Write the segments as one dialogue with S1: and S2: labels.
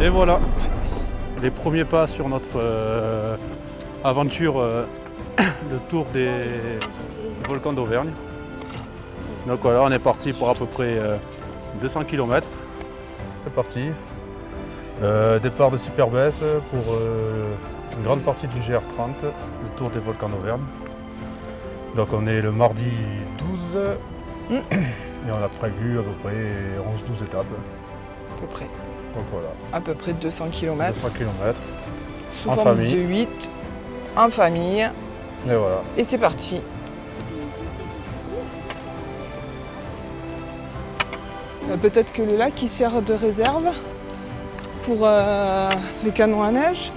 S1: Et voilà, les premiers pas sur notre aventure, le tour des volcans d'Auvergne. Donc voilà, on est parti pour à peu près 200 km. C'est parti. Départ de Superbès pour une grande partie du GR30, le tour des volcans d'Auvergne. Donc on est le mardi 12 et on a prévu à peu près 11-12 étapes.
S2: À peu près.
S1: Donc voilà.
S2: À peu près 200 km.
S1: 200 km.
S2: Sous
S1: En
S2: forme
S1: famille.
S2: de 8, en famille.
S1: Et voilà.
S2: Et c'est parti. Peut-être que le lac il sert de réserve pour les canons à neige.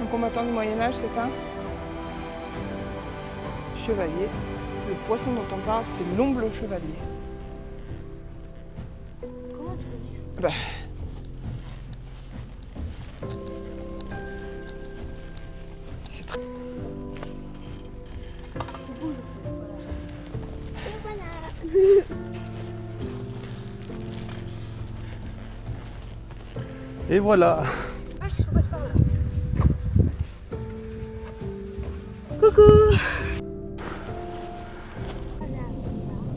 S2: Un combattant du Moyen-Âge, c'est un chevalier. Le poisson dont on parle, c'est l'omble chevalier.
S3: Comment tu veux dire?
S2: Bah, c'est très...
S1: Et voilà.
S3: Ah, je passe par là. Coucou.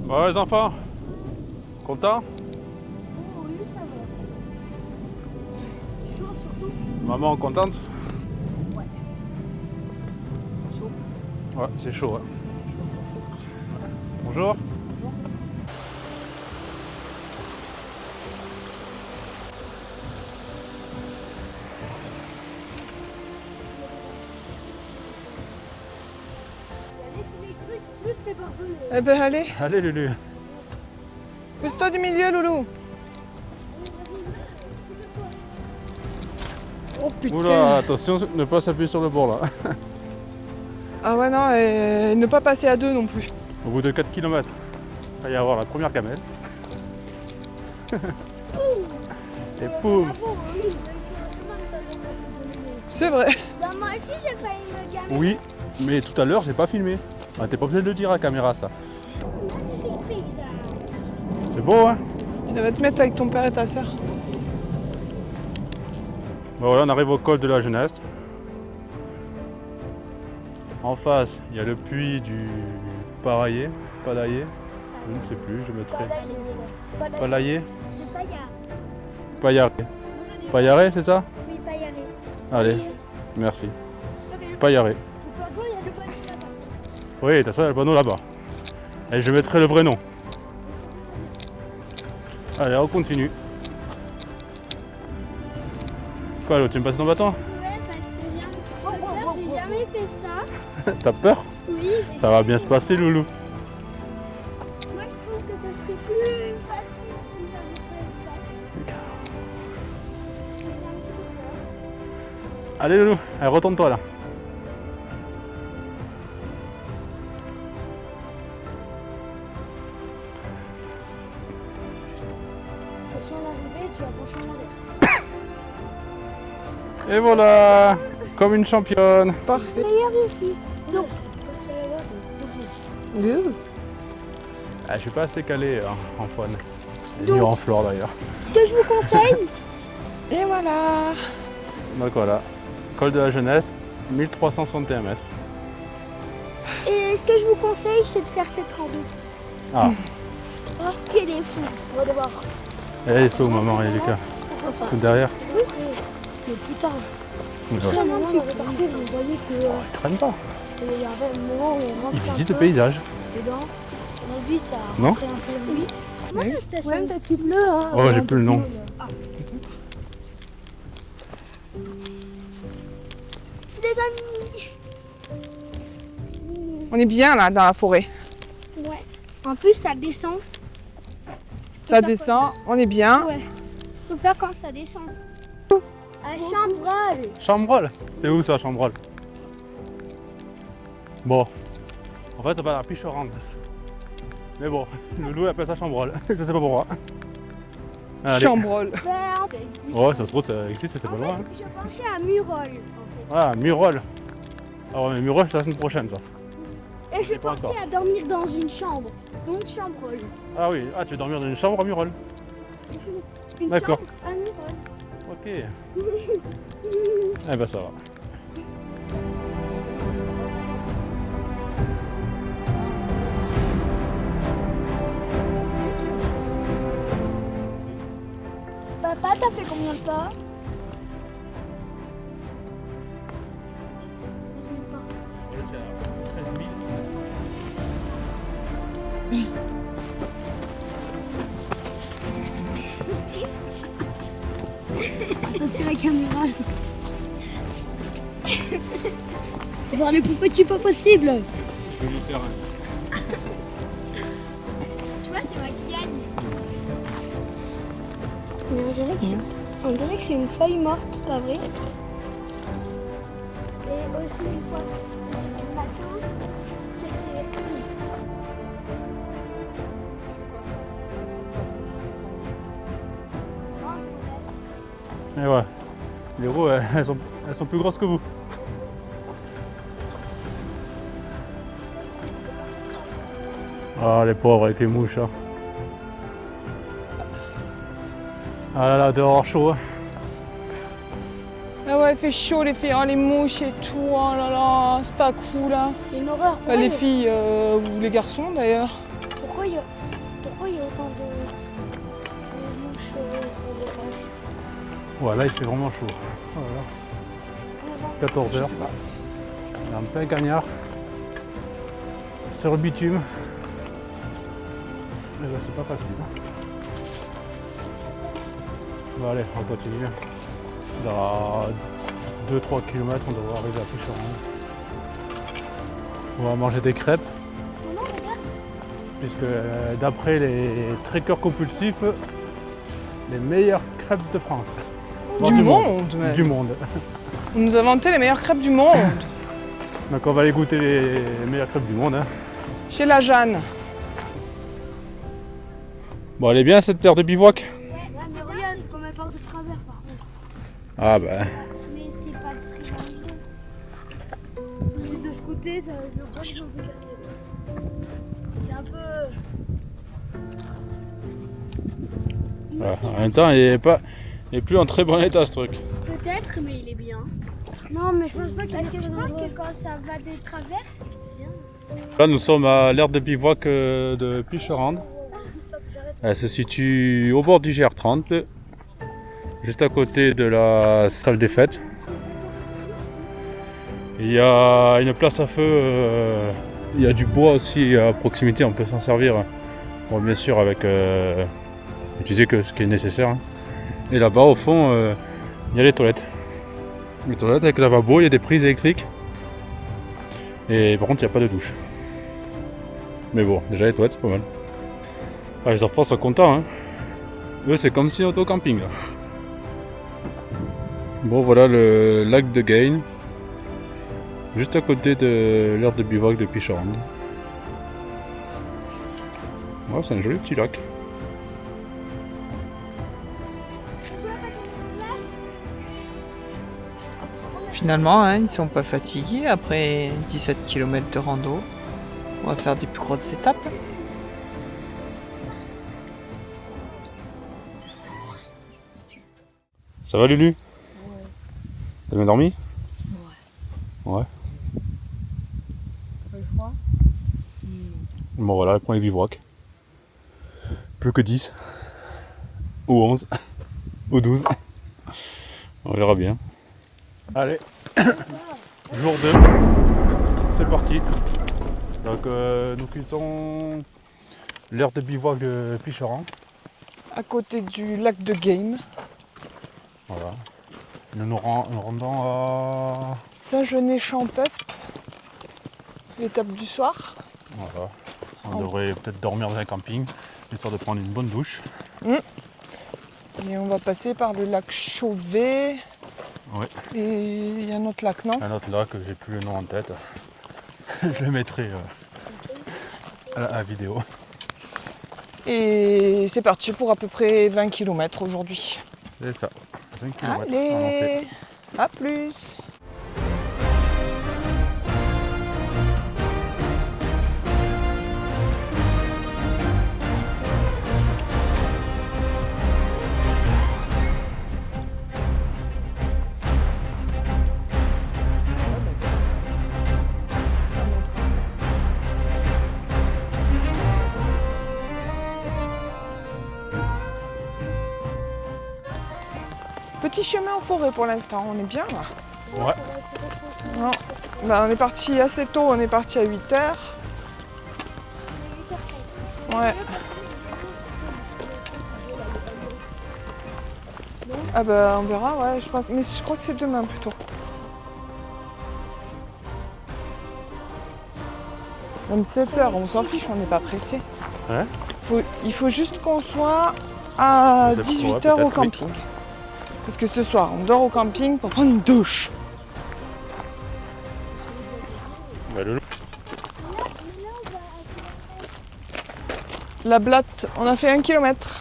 S1: Bon les enfants, contents?
S3: Oh oui, ça va. Chaud surtout.
S1: Maman contente?
S3: Ouais.
S2: chaud.
S1: Ouais, c'est chaud. Hein. Bonjour.
S3: Plus les barbelés.
S2: Eh ben allez,
S1: Allez Lulu.
S2: pousse-toi du milieu, Loulou. Oh putain.
S1: Oula, attention, ne pas s'appuyer sur le bord là.
S2: Ah ouais non, et ne pas passer à deux non plus.
S1: Au bout de 4 km, il va y avoir la première camelle. Et poum.
S3: Ah bon, oui, même sur le chemin, tout à l'heure, on a fait le
S2: C'est vrai.
S3: Bah, moi aussi, j'ai failli me gamer.
S1: Oui, mais tout à l'heure, j'ai pas filmé. Ah, t'es pas obligé de le dire à la caméra ça. C'est beau hein?
S2: Tu vas te mettre avec ton père et ta soeur.
S1: Bon, voilà, on arrive au col de la Jeunesse. En face, il y a le puits du Palaillé. Je ne sais plus, je mettrai. Palaillé.
S3: C'est Paillard.
S1: Paillaré. Paillaré, c'est ça?
S3: Oui, Paillaré.
S1: Allez, merci. Paillaré.
S3: De toute façon, il y a le panneau là-bas.
S1: Oui, t'as ça, le panneau là-bas. Et je mettrai le vrai nom. Allez, on continue. Quoi, l'autre, tu me passes ton bâton?
S3: Ouais, parce que j'ai jamais fait ça.
S1: T'as peur?
S3: Oui.
S1: Ça va bien se passer, Loulou.
S3: Moi, je trouve que ça serait plus facile si j'avais fait ça. J'ai un petit peu peur.
S1: Allez, Loulou, allez, retourne-toi là.
S3: Attention à l'arrivée, tu vas pencher en arrière.
S1: Et voilà, comme une championne.
S2: Parfait.
S3: Meilleur ici. Donc,
S1: Ah, je suis pas assez calé en faune. Ni
S3: Donc-
S1: en flore d'ailleurs.
S3: ce que je vous conseille,
S2: Et voilà.
S1: Donc voilà, col de la Jeunesse, 1361 mètres.
S3: et ce que je vous conseille, c'est de faire cette rando.
S1: Ah,
S3: Oh, quel est fou. On va devoir.
S1: et saut maman et Lucas. Tout derrière.
S3: Mais putain,
S1: Ils
S3: ça, moment, dans le parcours, on voyait que
S1: traînent pas.
S3: il y avait un moment où on rentre
S1: Ils visitent le paysage.
S3: dedans. On a vite, ça
S1: Non
S3: rentrait un peu vite. Moi, la station. Ouais, peut-être qu'il pleut. Hein.
S1: Oh, j'ai plus le nom.
S3: Des amis.
S2: On est bien là dans la forêt.
S3: Ouais. En plus, ça descend.
S2: Ça descend, on est bien.
S3: Ouais. Faut faire quand ça descend. À Chambrol.
S1: Chambrol. C'est où ça, Chambrol? Bon, en fait, ça va à la Pichorande. Mais bon, Loulou appelle ça Chambrol. Je sais pas pourquoi. Allez.
S2: Chambrol.
S1: Ouais, ça se trouve, ça existe, c'est pas loin. Hein.
S3: Je pensais à Murol.
S1: Ah, Murol. Ah ouais, mais Murol, c'est la semaine prochaine, ça.
S3: Mais j'ai
S1: pas
S3: pensé
S1: encore.
S3: à dormir dans une chambre. Dans une chambre.
S1: Ah oui, ah, tu veux dormir dans une chambre à Murol.
S3: Une
S1: D'accord.
S3: chambre à Murol.
S1: Ok. Eh ben ça va.
S3: Papa, t'as fait combien de pas?
S1: C'est à 13 700.
S3: C'est la caméra. Voir les poupées, tu pas possible.
S1: Je vais lui faire un.
S3: Tu vois, c'est moi qui gagne. Mais on dirait que c'est une feuille morte, pas vrai? Et aussi une fois, le matin, c'était...
S2: C'est quoi ça? C'est ta bouche, ça sent
S1: Et ouais. Les roues, elles sont plus grosses que vous. Ah, les pauvres avec les mouches. Hein. Ah là là, dehors chaud. Hein.
S2: Ah ouais, il fait chaud les filles, oh, les mouches et tout, oh là là, c'est pas cool hein.
S3: C'est une horreur.
S2: Les filles ou les garçons d'ailleurs.
S3: Pourquoi il y a autant de mouches sur les roches?
S1: Ouais, là il fait vraiment chaud. Voilà. 14
S2: Je
S1: h.
S2: sais pas.
S1: On est en plein cagnard. Sur le bitume. Et ben, c'est pas facile. Hein. Bon, allez, on continue. Dans 2-3 km, on devrait arriver à Picheron. On va manger des crêpes,
S3: Non, regarde.
S1: puisque d'après les trekkers compulsifs, les meilleures crêpes de France. Non,
S2: Du monde même.
S1: Du monde.
S2: On nous a inventé les meilleures crêpes du monde.
S1: Donc on va aller goûter les meilleures crêpes du monde. Hein.
S2: Chez la Jeanne.
S1: Bon, elle est bien cette terre de bivouac.
S3: Ouais, mais regarde, comme elle part de travers par contre.
S1: Ah bah.
S3: Mais c'est pas très dangereux. Juste de ce côté, ça va être le bras qui va me casser. C'est un peu...
S1: Voilà. En même temps, il est plus en très bon état ce truc.
S3: Peut-être, mais il est bien. Non, mais je pense pas qu'il est je pense que quand ça va des travers, c'est bien.
S1: Là, nous sommes à l'aire de bivouac de Picherande.
S3: Stop, j'arrête.
S1: Elle se situe au bord du GR30, juste à côté de la salle des fêtes. Il y a une place à feu, il y a du bois aussi à proximité, on peut s'en servir. Bon, bien sûr, avec utiliser que ce qui est nécessaire. Hein. Et là-bas, au fond, il y a les toilettes. Les toilettes avec le lavabo, il y a des prises électriques. Et par contre, il n'y a pas de douche. Mais bon, déjà les toilettes, c'est pas mal. Ah, les enfants sont contents, hein. Eux, c'est comme si on était au camping, là. Bon, voilà le lac de Gain. Juste à côté de l'aire de bivouac de Picherande. Ouais, c'est un joli petit lac.
S2: Finalement, hein, ils sont pas fatigués après 17 km de rando. On va faire des plus grosses étapes.
S1: Ça va, Lulu? Ouais. T'as bien dormi? Ouais. Bon, voilà, le premier bivouac. Plus que 10. Ou 11. Ou 12. On verra bien. Allez, jour 2, c'est parti. Donc nous quittons l'aire de bivouac de Picheron.
S2: À côté du lac de Game.
S1: Voilà. Nous rendons à...
S2: Saint-Genet-Champespe. L'étape du soir.
S1: Voilà. On devrait peut-être dormir dans un camping, histoire de prendre une bonne douche.
S2: Et on va passer par le lac Chauvet.
S1: Ouais.
S2: Et il y a un autre lac, non?
S1: Un autre lac, j'ai plus le nom en tête. Je le mettrai à la vidéo.
S2: Et c'est parti pour à peu près 20 km aujourd'hui.
S1: C'est ça. 20 km
S2: Allez, à plus! petit chemin en forêt pour l'instant, on est bien là.
S1: Ouais.
S2: Non. Là, on est parti assez tôt, on est parti à 8h. Ouais. Ah bah on verra, ouais, je pense. Mais je crois que c'est demain plutôt. Même 7h, on s'en fiche, on n'est pas pressé.
S1: Ouais.
S2: Il faut juste qu'on soit à
S1: C'est pour,
S2: 18h
S1: peut-être,
S2: au
S1: oui.
S2: camping. Parce que ce soir, on dort au camping pour prendre une douche.
S1: Bah, le...
S2: La Blatte, on a fait 1 kilomètre.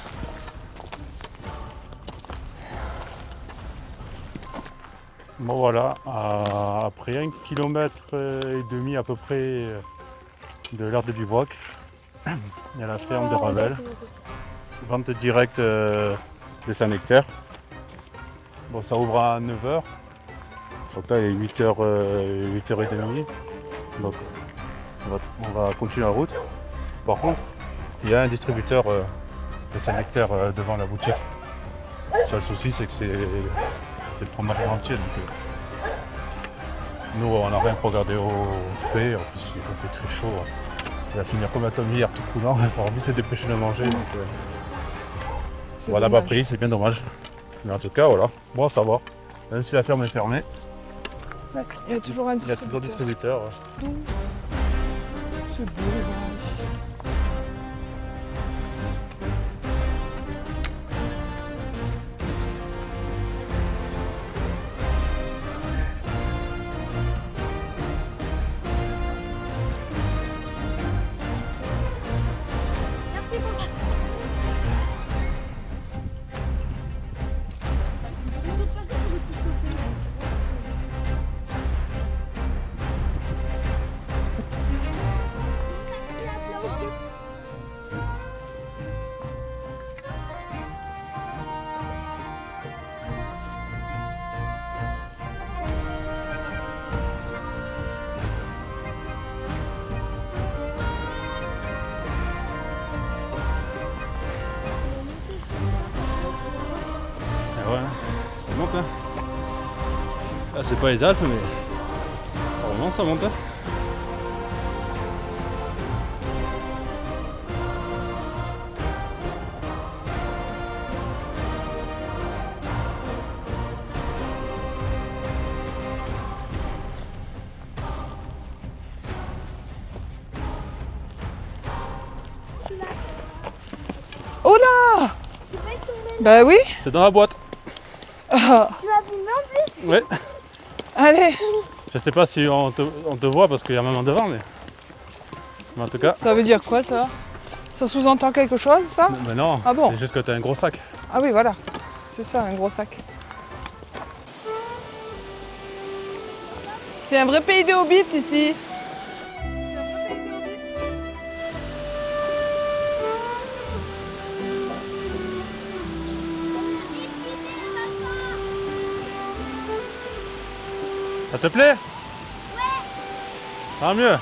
S1: Bon voilà, après 1,5 km à peu près de l'aire de Bivouac, il y a la ferme de Ravel. Vente directe de Saint-Nectaire. Bon, ça ouvre à 9h. Donc là, il est 8h30. Donc on va continuer la route. Par contre, il y a un distributeur de Saint-Nectaire devant la boutique. Le seul souci, c'est que c'est le fromage en entier. Donc, nous, on n'a rien pour garder au frais. En plus, il fait très chaud. Il va finir comme un tome hier, tout coulant. On va envie de se dépêcher de manger. Donc,
S2: C'est
S1: voilà, pas
S2: dommage.
S1: pris, c'est bien dommage. Mais en tout cas, voilà, bon à savoir. Même si la ferme est fermée,
S2: Ouais, il y a toujours un
S1: il y a toujours
S2: distributeur.
S1: distributeur.
S2: C'est beau, les vaches.
S3: Merci beaucoup. De toute façon, je vais plus sauter.
S1: Et ouais, ça monte hein. Là c'est pas les Alpes mais vraiment ça monte hein.
S2: Oh là!
S3: Je vais tomber.
S2: Bah oui.
S1: C'est dans la boîte.
S3: Tu m'as filmé en plus?
S1: Ouais.
S2: Allez,
S1: Je sais pas si on te voit parce qu'il y a maman devant mais en tout cas.
S2: ça veut dire quoi ça? Ça sous-entend quelque chose ça?
S1: Mais non,
S2: Ah bon?
S1: c'est juste que t'as un gros sac.
S2: Ah oui, voilà. C'est ça, un gros sac. C'est un vrai pays de hobbits ici. C'est un vrai pays de hobbits.
S1: Ça te plaît? Ouais. Tant mieux.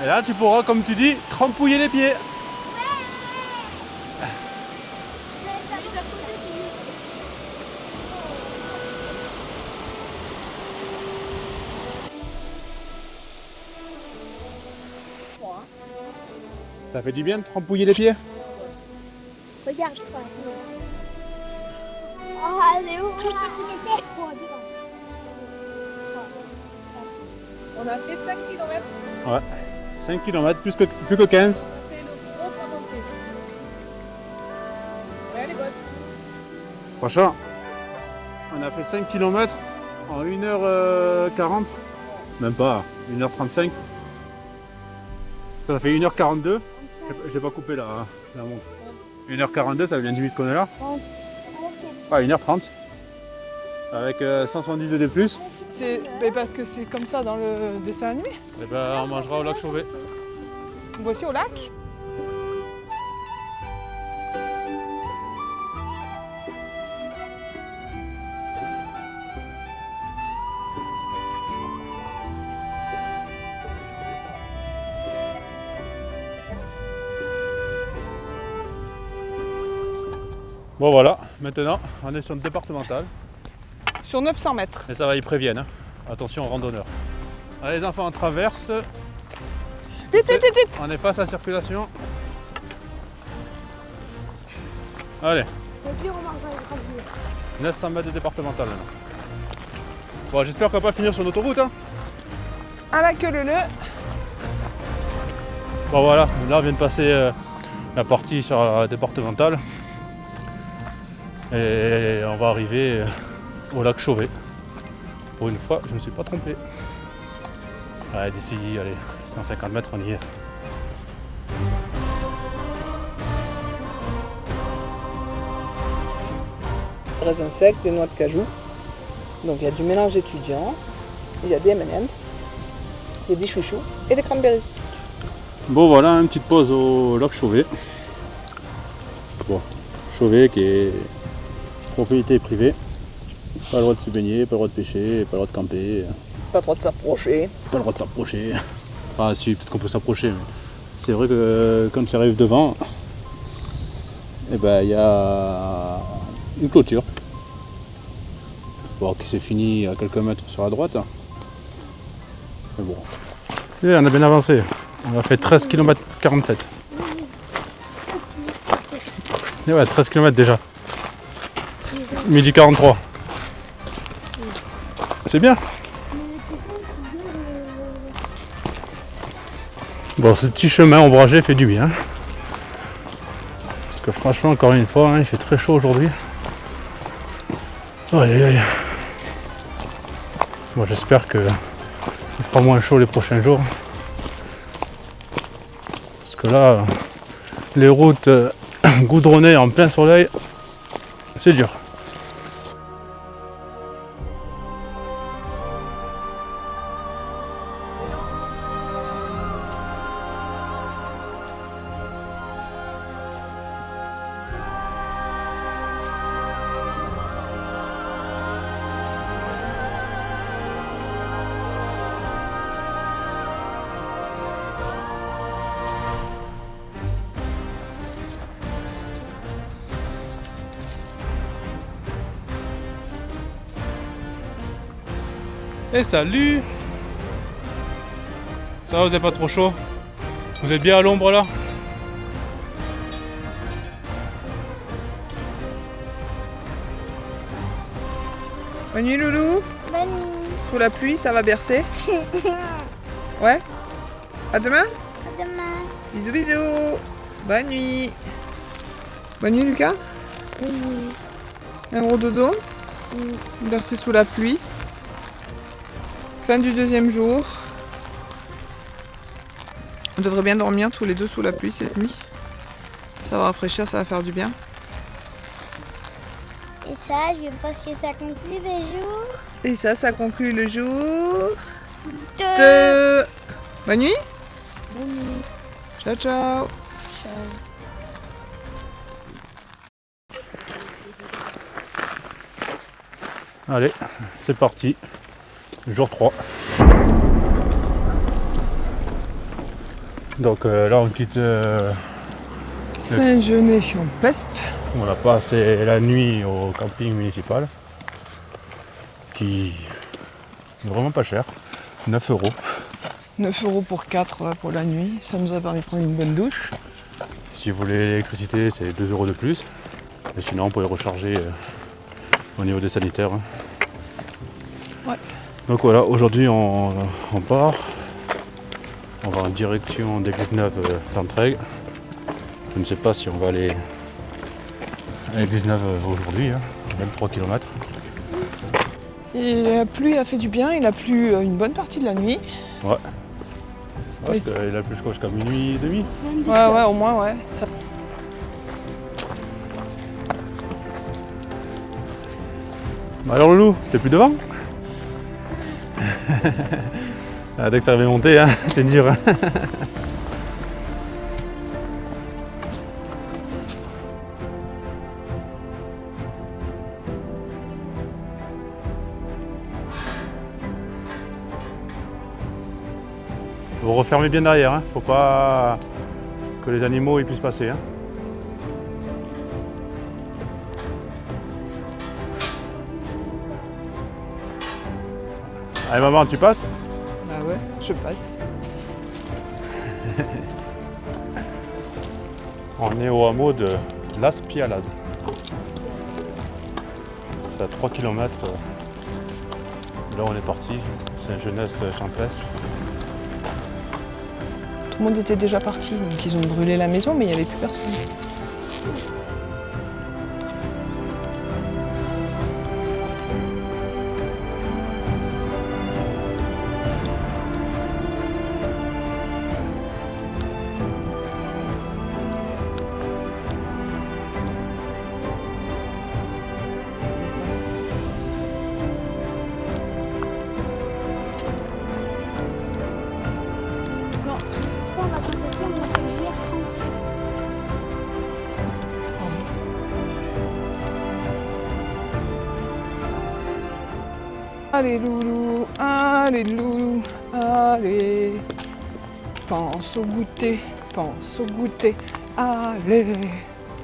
S1: Et là tu pourras, comme tu dis, trempouiller les pieds. Ça fait du bien de trempouiller les pieds?
S3: Regarde, toi. Oh, elle est où là?
S2: On a fait 5 km.
S1: Ouais. 5 km, plus que 15.
S2: On a fait le gros montée. Ouais, les gosses.
S1: Franchement, on a fait 5 km en 1h40. Même pas, 1h35. Ça fait 1h42. J'ai pas coupé la montre. 1h42, ça fait bien 10 minutes qu'on est là. Ah, 1h30. Avec 170 de plus.
S2: C'est parce que c'est comme ça dans le dessin animé.
S1: Et ben, on mangera au lac Chauvet.
S2: Voici au lac.
S1: Bon voilà, maintenant on est sur une départementale.
S2: Sur 900 mètres.
S1: Et ça va, ils préviennent. Hein. Attention aux randonneurs. Allez les enfants, on traverse.
S2: Vite, vite, vite, vite.
S1: On est face à la circulation. Allez,
S3: Le pire, on marche dans les gravures.
S1: 900 mètres de départementale maintenant. Bon, j'espère qu'on va pas finir sur l'autoroute. Hein.
S2: À la queue leu.
S1: Bon voilà, là on vient de passer la partie sur la départementale. Et on va arriver au lac Chauvet. Pour une fois, je ne me suis pas trompé. Ouais, d'ici, allez, 150 mètres, on y est.
S2: Raisins secs, des noix de cajou. Donc il y a du mélange étudiant, il y a des M&M's, il y a des chouchous et des cranberries.
S1: Bon voilà, une petite pause au lac Chauvet. Bon, Chauvet qui est propriété privée. Pas le droit de se baigner, pas le droit de pêcher, pas le droit de camper.
S2: Pas le droit de s'approcher.
S1: Pas le droit de s'approcher. Ah si, peut-être qu'on peut s'approcher, mais c'est vrai que quand tu arrives devant, eh ben, il y a une clôture. Bon, qui s'est finie à quelques mètres sur la droite. Mais bon. C'est on a bien avancé. On a fait 13 km 47. Et ouais, 13 km déjà. Midi 43. C'est bien. Bon, ce petit chemin ombragé fait du bien. Parce que franchement, encore une fois, hein, il fait très chaud aujourd'hui. Aïe aïe aïe. Bon, j'espère que il fera moins chaud les prochains jours. Parce que là, les routes goudronnées en plein soleil, c'est dur. Et salut! Ça va, vous n'êtes pas trop chaud? Vous êtes bien à l'ombre là?
S2: Bonne nuit loulou.
S3: Bonne nuit.
S2: Sous la pluie, ça va bercer. Ouais. À demain.
S3: À demain.
S2: Bisous bisous. Bonne nuit. Bonne nuit Lucas.
S3: Bonne nuit.
S2: Un gros dodo. Bercé sous la pluie. Fin du deuxième jour. On devrait bien dormir tous les deux sous la pluie cette nuit. Ça va rafraîchir, ça va faire du bien.
S3: Et ça, je pense que ça conclut le jour.
S2: Et ça conclut le jour
S3: Deux.
S2: de... Bonne nuit.
S3: Bonne nuit.
S2: Ciao ciao.
S3: Ciao.
S1: Allez, c'est parti. Jour 3. Donc là on quitte...
S2: Saint-Genès-Champespe.
S1: on a passé la nuit au camping municipal. Qui est vraiment pas cher. 9 €.
S2: 9 € pour 4 pour la nuit. Ça nous a permis de prendre une bonne douche.
S1: Si vous voulez l'électricité, c'est 2 € de plus. Et sinon on peut les recharger au niveau des sanitaires. Hein.
S2: Ouais.
S1: Donc voilà, aujourd'hui on part. On va en direction d'Église Neuve d'Entraigues. Je ne sais pas si on va aller à Église Neuve aujourd'hui, hein, 23 km.
S2: Et la pluie a fait du bien. Il a plu une bonne partie de la nuit.
S1: Ouais.
S2: Mais
S1: Il a plu jusqu'à minuit et demi.
S2: Ouais, au moins, ouais. Ça...
S1: Bah alors Loulou, t'es plus devant? Dès que ça va monter, hein, c'est dur. Hein. Vous refermez bien derrière, hein. Faut pas que les animaux ils puissent passer. Hein. Allez maman, tu passes?
S2: Bah ouais, je passe.
S1: On est au hameau de Las Pialades. C'est à 3 km de là où on est parti. C'est une jeunesse champêtre.
S2: Tout le monde était déjà parti, donc ils ont brûlé la maison, mais il n'y avait plus personne.
S3: On va pas sortir, on va faire le GR30.
S2: Allez loulou, allez loulou, allez. Pense au goûter, allez.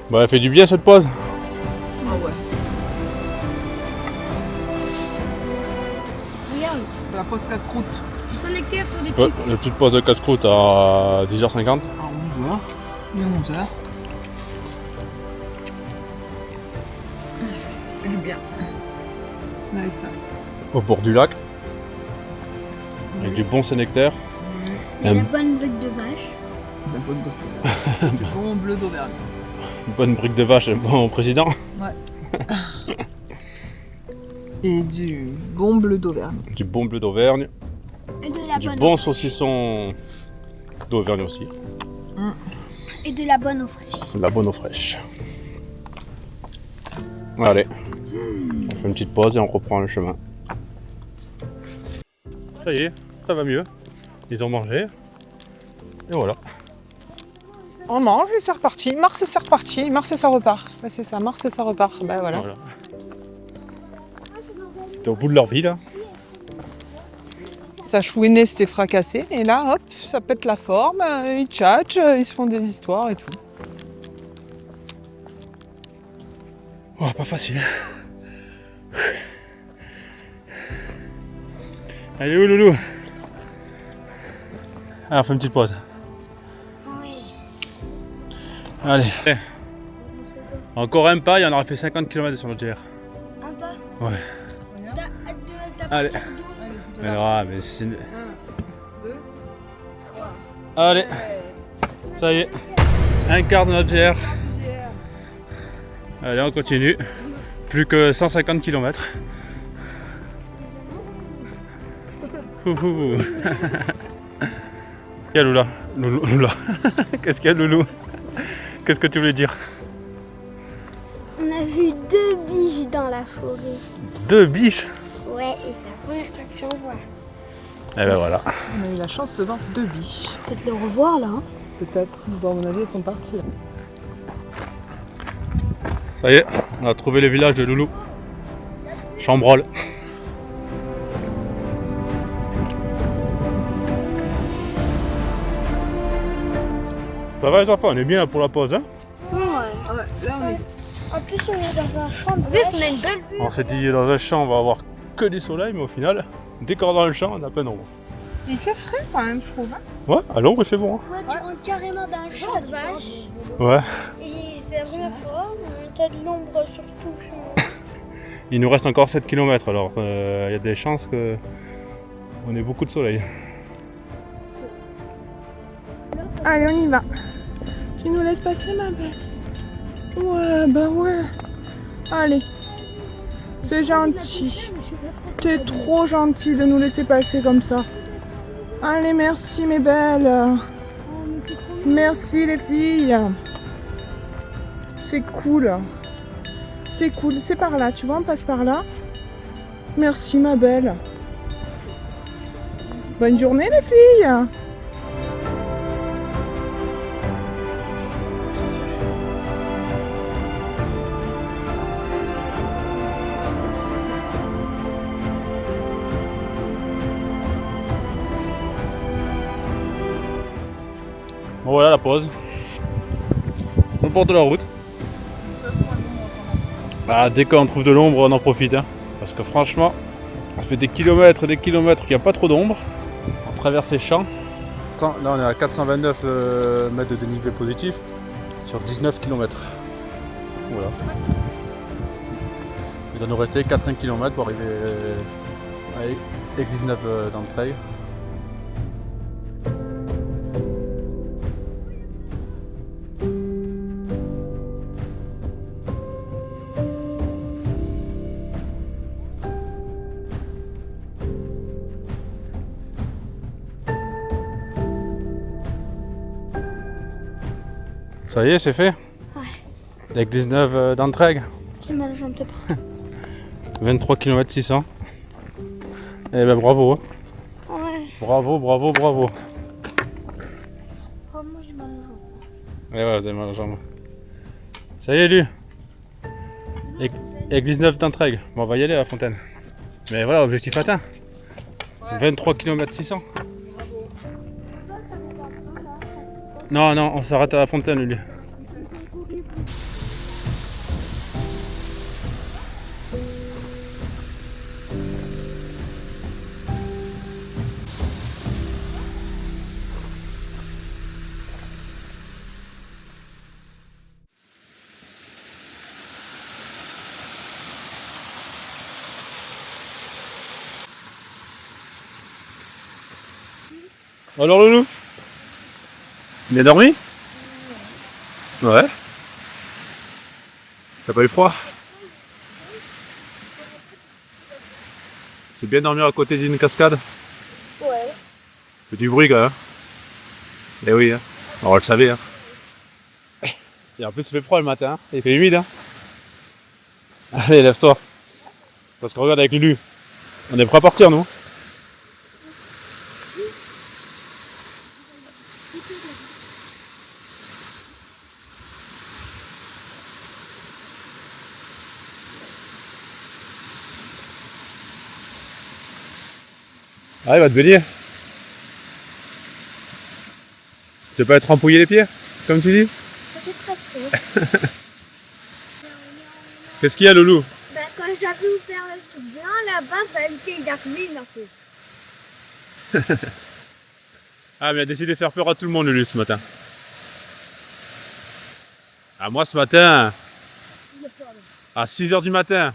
S1: Bah elle fait du bien cette pause.
S2: Ah ouais.
S3: Regarde,
S2: La pause 4 croûtes.
S3: ils sont éclairs sur des
S1: Ouais,
S3: trucs.
S1: la petite pause de casse-croûte à 10h50.
S2: À 11h. Il est 11h. C'est bien. Avec ça.
S1: Au bord du lac. Avec du bon Saint-Nectaire.
S3: Et la bonne brique de vache.
S2: La bonne du bon bleu d'Auvergne.
S1: Une bonne brique de vache, un bon président.
S2: Et du bon bleu d'Auvergne.
S1: Du bon bleu d'Auvergne.
S3: Et de la
S1: Du
S3: bonne
S1: bon
S3: eau fraîche.
S1: saucisson d'Auvergne aussi.
S3: Et de la bonne eau fraîche.
S1: La bonne eau fraîche. Allez, on fait une petite pause et on reprend le chemin. Ça y est, ça va mieux. Ils ont mangé. Et voilà.
S2: On mange et c'est reparti. Mars et c'est reparti. Mars et ça repart. Bah, c'est ça, Mars et ça repart. Bah voilà.
S1: Voilà. C'était au bout de leur vie là.
S2: Ça chouinait, c'était fracassé. Et là, hop, ça pète la forme. Ils tchatchent, ils se font des histoires et tout.
S1: Ouais, pas facile. Allez où loulou? Allez, on fait une petite pause.
S3: Oui.
S1: Allez. Encore un pas et on aura fait 50 km sur notre GR.
S3: Un pas.
S1: Ouais.
S3: T'as
S1: Allez.
S3: partir d'où?
S1: Mais non, mais c'est...
S2: 2,
S1: Allez, ça y est, un quart de notre GR. Allez, on continue. Plus que 150 km. Qu'est-ce qu'il y a Loula? Loula. Qu'est-ce qu'il y a Loulou? Qu'est-ce que tu voulais dire?
S3: On a vu 2 biches dans la forêt.
S1: 2 biches?
S3: Ouais, et c'est la première fois que j'en vois.
S1: Et ben voilà.
S2: on a eu la chance de voir 2 biches.
S3: Peut-être le revoir là. Hein.
S2: Peut-être. Bon, à mon avis, elles sont parties. Là.
S1: Ça y est, on a trouvé le village de Loulou. Chambrol. Ça va les enfants, on est bien là pour la pause, hein?
S3: Ouais.
S2: Ah ouais, là on est.
S3: En plus, on est dans un champ. En plus, on a une belle vue.
S1: On s'est dit dans un champ on va avoir que du soleil, mais au final, dès qu'on est dans le champ, on a plein d'ombre.
S2: Il fait frais quand même, je trouve. Hein.
S1: Ouais, à l'ombre il fait bon.
S3: Ouais, tu rentres carrément dans un champ de vache.
S1: Hein. Ouais.
S3: Et c'est la première fois. T'as de l'ombre sur tout le chemin.
S1: Il nous reste encore 7 km, alors il y a des chances que on ait beaucoup de soleil.
S2: Allez, on y va. Tu nous laisses passer, ma belle? Ouais, bah ouais. Allez. C'est gentil. T'es trop gentil de nous laisser passer comme ça. Allez, merci, mes belles. Merci, les filles. C'est cool. C'est cool. C'est par là, tu vois, on passe par là. Merci, ma belle. Bonne journée, les filles.
S1: Bon voilà la pause. On porte la route. Bah, dès qu'on trouve de l'ombre, on en profite. Hein. Parce que franchement, Ça fait des kilomètres qu'il n'y a pas trop d'ombre. On traverse les champs. Là on est à 429 mètres de dénivelé positif sur 19 km. Voilà. Il doit nous rester 4-5 km pour arriver à Église Neuve d'Entraigues. Ça y est, c'est fait.
S3: Ouais.
S1: L'église neuve d'Entraigues.
S3: J'ai mal aux jambes de partout.
S1: 23 km 600. Eh ben bravo. Hein.
S3: Ouais.
S1: Bravo.
S3: Oh, moi j'ai mal aux jambes.
S1: Eh ouais, vous avez mal aux jambes. Ça y est, lui. Église neuve d'Entraigues. Bon, on va y aller à la fontaine. Mais voilà, objectif atteint. 23 km 600. Non, on s'arrête à la fontaine, lui. Alors, Loulou? Bien dormi? Ouais. T'as pas eu froid? C'est bien dormir à côté d'une cascade?
S3: Ouais.
S1: C'est du bruit quand même. Eh oui, hein. On le savait. Hein. Et en plus, il fait froid le matin. Hein. Il fait humide. Hein. Allez, lève-toi. Parce que regarde avec Lulu. On est prêt à partir, nous. Ah, il va te baigner. Tu veux pas être empouillé les pieds, comme tu dis?
S3: Ça fait très chaud.
S1: Qu'est-ce qu'il y a, Loulou?
S3: Bah, quand j'avais ouvert le truc blanc là-bas, bah, il a remis un peu.
S1: Ah, mais il a décidé de faire peur à tout le monde, Lulu, ce matin. Ah, moi, ce matin, à 6h du matin,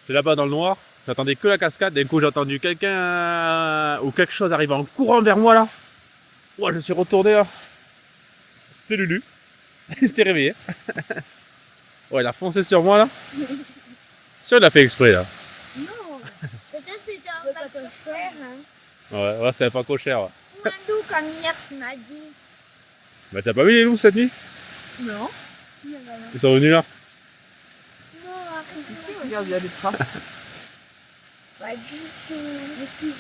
S1: j'étais là-bas dans le noir, j'attendais que la cascade, d'un coup j'ai entendu quelqu'un ou quelque chose arriver en courant vers moi là. Ouais, je me suis retourné là. C'était Lulu. Il s'était réveillé. Ouais, il a foncé sur moi là. Ça, il a fait exprès là.
S3: Non, peut-être c'était un pas cochère. Hein.
S1: Ouais, c'était pas cochère. Ouais.
S3: Ou un loup comme hier, tu m'as dit.
S1: Bah, t'as pas vu les loups cette nuit?
S2: Non.
S1: Ils sont venus là?
S3: Non, arrête.
S2: Ici, regarde, il y a des traces.
S3: Pas du tout.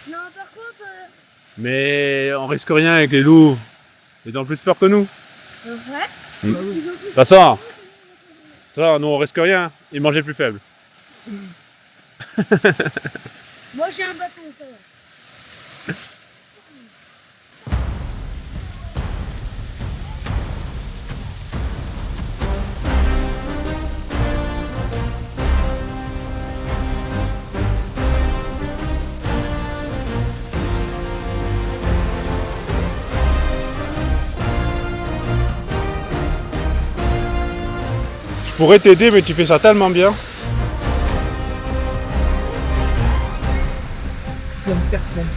S3: Non, par contre,
S1: Mais on risque rien avec les loups. Ils ont plus peur que nous.
S3: vrai.
S1: De toute façon, ça, nous on risque rien. Ils mangent les plus faibles.
S3: Moi, j'ai un bâton, ça va.
S1: Je pourrais t'aider, mais tu fais ça tellement bien.
S2: Il y a une personne.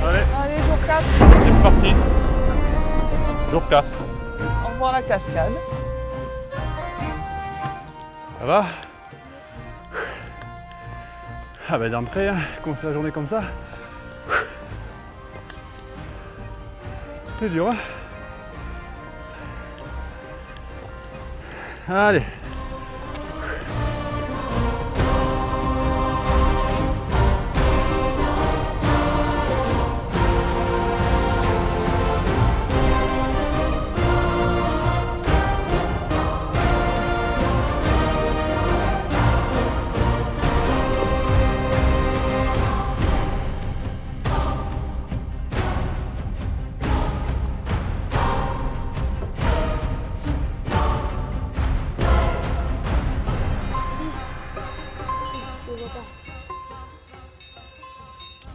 S2: Allez, jour 4.
S1: C'est parti. Jour 4.
S2: On voit la cascade.
S1: Ça va? Ah bah d'entrée, hein, commencer la journée comme ça. C'est dur, hein? Allez.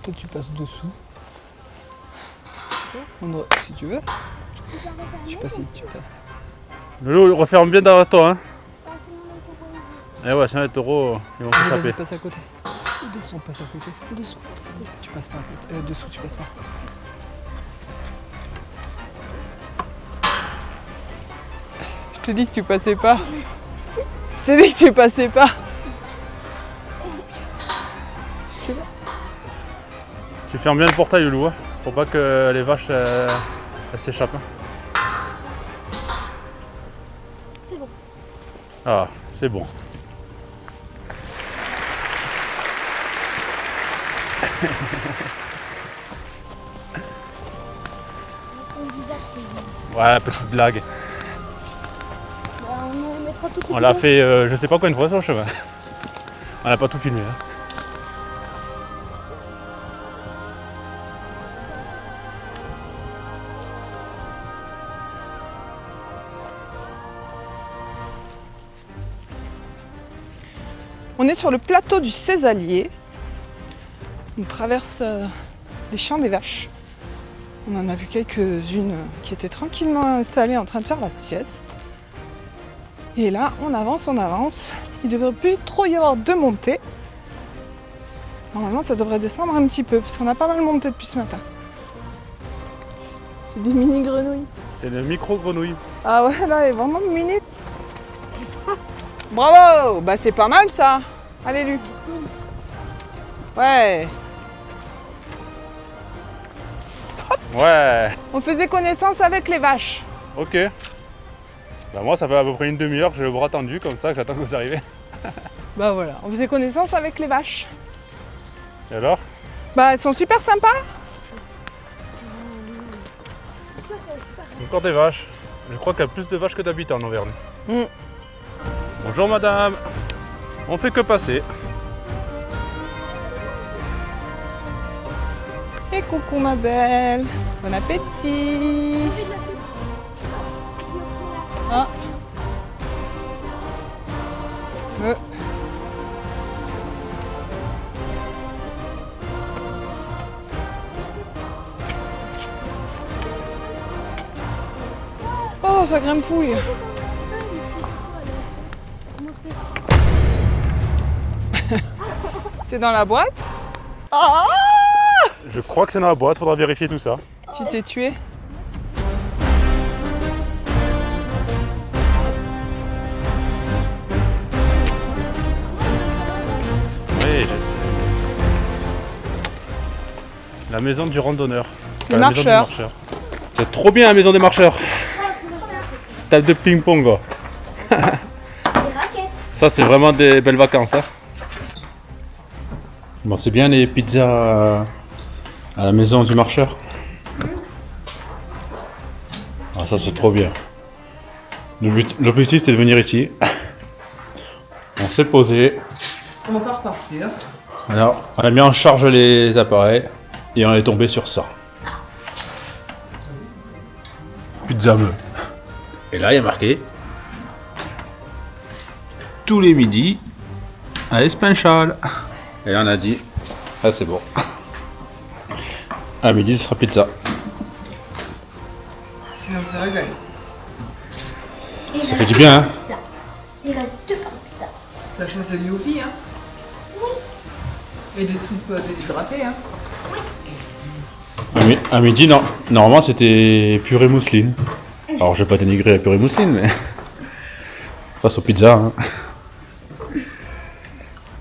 S4: Toi tu passes dessous. Si tu veux. Tu passes ici, tu passes.
S1: Lolo, referme bien derrière toi. Hein.
S3: Ah, c'est mon autoroute.
S1: Eh ouais, sinon les taureaux, ils vont
S4: Allez,
S1: s'échapper.
S4: vas-y, passe à côté. Dessous, on passe à côté.
S2: Dessous.
S4: Tu passes pas à côté. Dessous, tu passes pas. Je te dis que tu passais pas. Je te dis que tu passais pas.
S1: Tu fermes bien le portail, Loulou, hein, pour pas que les vaches elles s'échappent. Hein.
S3: C'est bon.
S1: Ah, c'est bon. Voilà, petite blague.
S3: On mettra tout
S1: On l'a fait je sais pas combien de fois sur le chemin. On n'a pas tout filmé. Hein.
S2: On est sur le plateau du Césalier. On traverse les champs des vaches. On en a vu quelques-unes qui étaient tranquillement installées en train de faire la sieste. Et là, on avance, on avance. Il ne devrait plus trop y avoir de montée. Normalement, ça devrait descendre un petit peu, parce qu'on a pas mal monté depuis ce matin. C'est des mini grenouilles.
S1: C'est le micro-grenouille.
S2: Ah ouais, là, elle est vraiment mini. Bravo! Bah c'est pas mal ça. Allez, Lu. Ouais.
S1: Ouais,
S2: On faisait connaissance avec les vaches.
S1: ok. Bah moi ça fait à peu près une demi-heure que j'ai le bras tendu comme ça, que j'attends que vous arrivez.
S2: Bah voilà, on faisait connaissance avec les vaches.
S1: Et alors?
S2: Bah elles sont super sympas.
S1: Encore des vaches. Je crois qu'il y a plus de vaches que d'habitants en Auvergne.
S2: Mm.
S1: Bonjour madame. On fait que passer.
S2: Et coucou ma belle. Bon appétit. Ah. Oh, ça grimpouille. C'est dans la boîte? Ah!
S1: Je crois que c'est dans la boîte, faudra vérifier tout ça.
S2: Tu t'es tué?
S1: Oui, je sais. La maison du randonneur.
S2: Des
S1: La maison du
S2: marcheurs.
S1: marcheur. C'est trop bien la maison des marcheurs. Table de ping-pong.
S3: Des raquettes.
S1: Ça c'est vraiment des belles vacances. Hein. Bon, c'est bien les pizzas à la maison du marcheur. Ah, ça c'est trop bien. L'objectif c'est de venir ici. On s'est posé.
S2: On va pas repartir.
S1: Alors, on a mis en charge les appareils et on est tombé sur ça. Pizza bleu. Et là, il y a marqué tous les midis à Espinchal. Et là, on a dit, ah c'est bon. À midi, ce sera pizza.
S2: Et on s'est régalé.
S1: Ça fait du bien, hein.
S3: Il reste 2 par pizza.
S2: Ça change de lieu aux filles, hein. Et des soupes déshydratées, hein.
S1: À midi, non. Normalement, c'était purée mousseline. Alors, je vais pas dénigrer la purée mousseline, mais face aux pizzas, hein.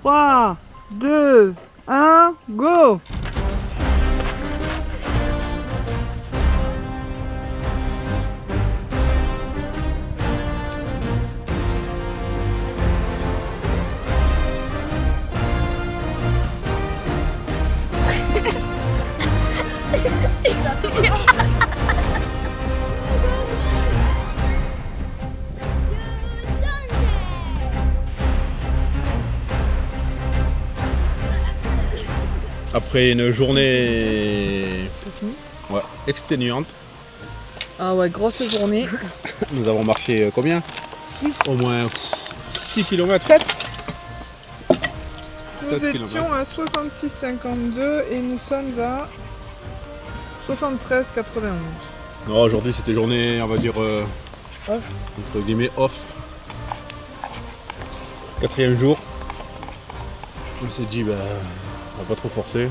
S2: 3, 2, 1, go!
S1: Après une journée exténuante,
S2: Ah ouais, grosse journée.
S1: nous avons marché combien?
S2: 6,
S1: Au moins 6 km.
S2: 7. Nous étions à 66,52 et nous sommes à 73,91.
S1: Non, aujourd'hui c'était journée, on va dire,
S2: Off.
S1: entre guillemets, off. 4e jour. On s'est dit, on va pas trop forcer.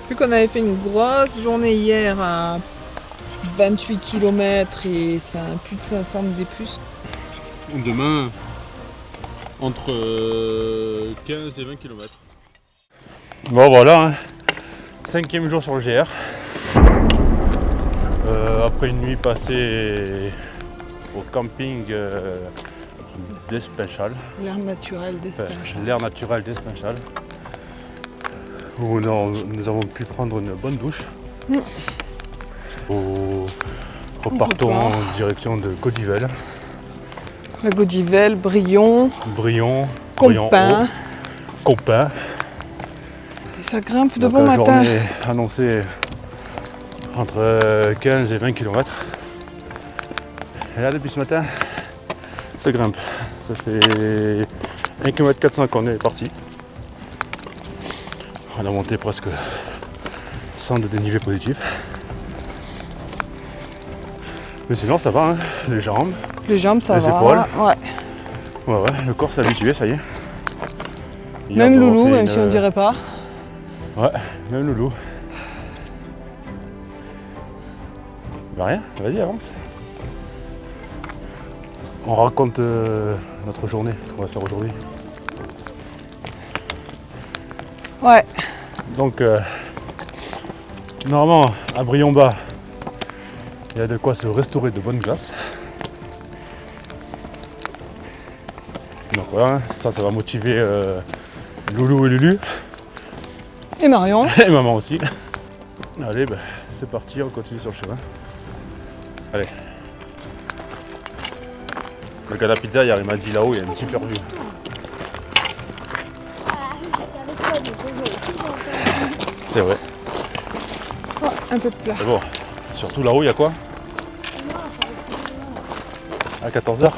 S2: Vu qu'on avait fait une grosse journée hier à 28 km et ça a plus de 500 D+.
S1: Demain, entre 15 et 20 km. Bon voilà, hein. 5e jour sur le GR. Après une nuit passée au camping d'Espinchal.
S4: L'air naturel d'Espinchal.
S1: L'air naturel d'Espinchal. Où nous avons pu prendre une bonne douche. Repartons en direction de Godivelle.
S2: La Godivelle, Brion,
S1: Compin. Compin.
S2: Et ça grimpe de
S1: Donc,
S2: bon
S1: la
S2: matin.
S1: journée annoncée entre 15 et 20 km. Et là, depuis ce matin, ça grimpe. Ça fait 1 km 400 qu'on est parti. On a monté presque 100 de dénivelé positif. Mais sinon, ça va, hein. Les jambes.
S2: Les jambes, ça
S1: Les
S2: va.
S1: épaules.
S2: Ouais.
S1: Ouais, le corps s'est habitué, ça y est. Hier,
S2: Même
S1: nous avons
S2: Loulou,
S1: fait
S2: même si on dirait pas.
S1: Ouais, même Loulou. Bah rien, vas-y, avance. On raconte notre journée, ce qu'on va faire aujourd'hui.
S2: Ouais.
S1: Donc, normalement, à Brion-Bas, il y a de quoi se restaurer de bonnes glaces. Donc voilà, ça va motiver Loulou et Lulu,
S2: Et Marion.
S1: et maman aussi. Allez, c'est parti, on continue sur le chemin. Allez. Le gars de la pizza, hier, il m'a dit là-haut, il y a une super vue. C'est vrai.
S2: Oh, un peu de plat.
S1: Mais bon, surtout là-haut, il y a quoi? À 14h,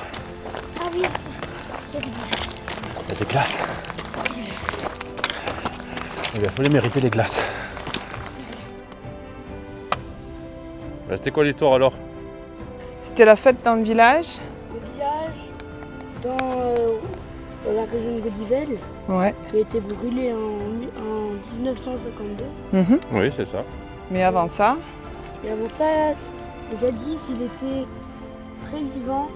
S3: Ah oui, il y a des glaces.
S1: il y a des glaces. Eh bien, il faut les mériter, les glaces. C'était quoi l'histoire alors?
S2: C'était la fête dans le village.
S3: Le village dans la région de Godivelle
S2: Ouais.
S3: qui a été brûlé en 1952.
S2: Mhm.
S1: Oui, c'est ça.
S2: Mais avant ça,
S3: Et avant ça, jadis, il était très vivant.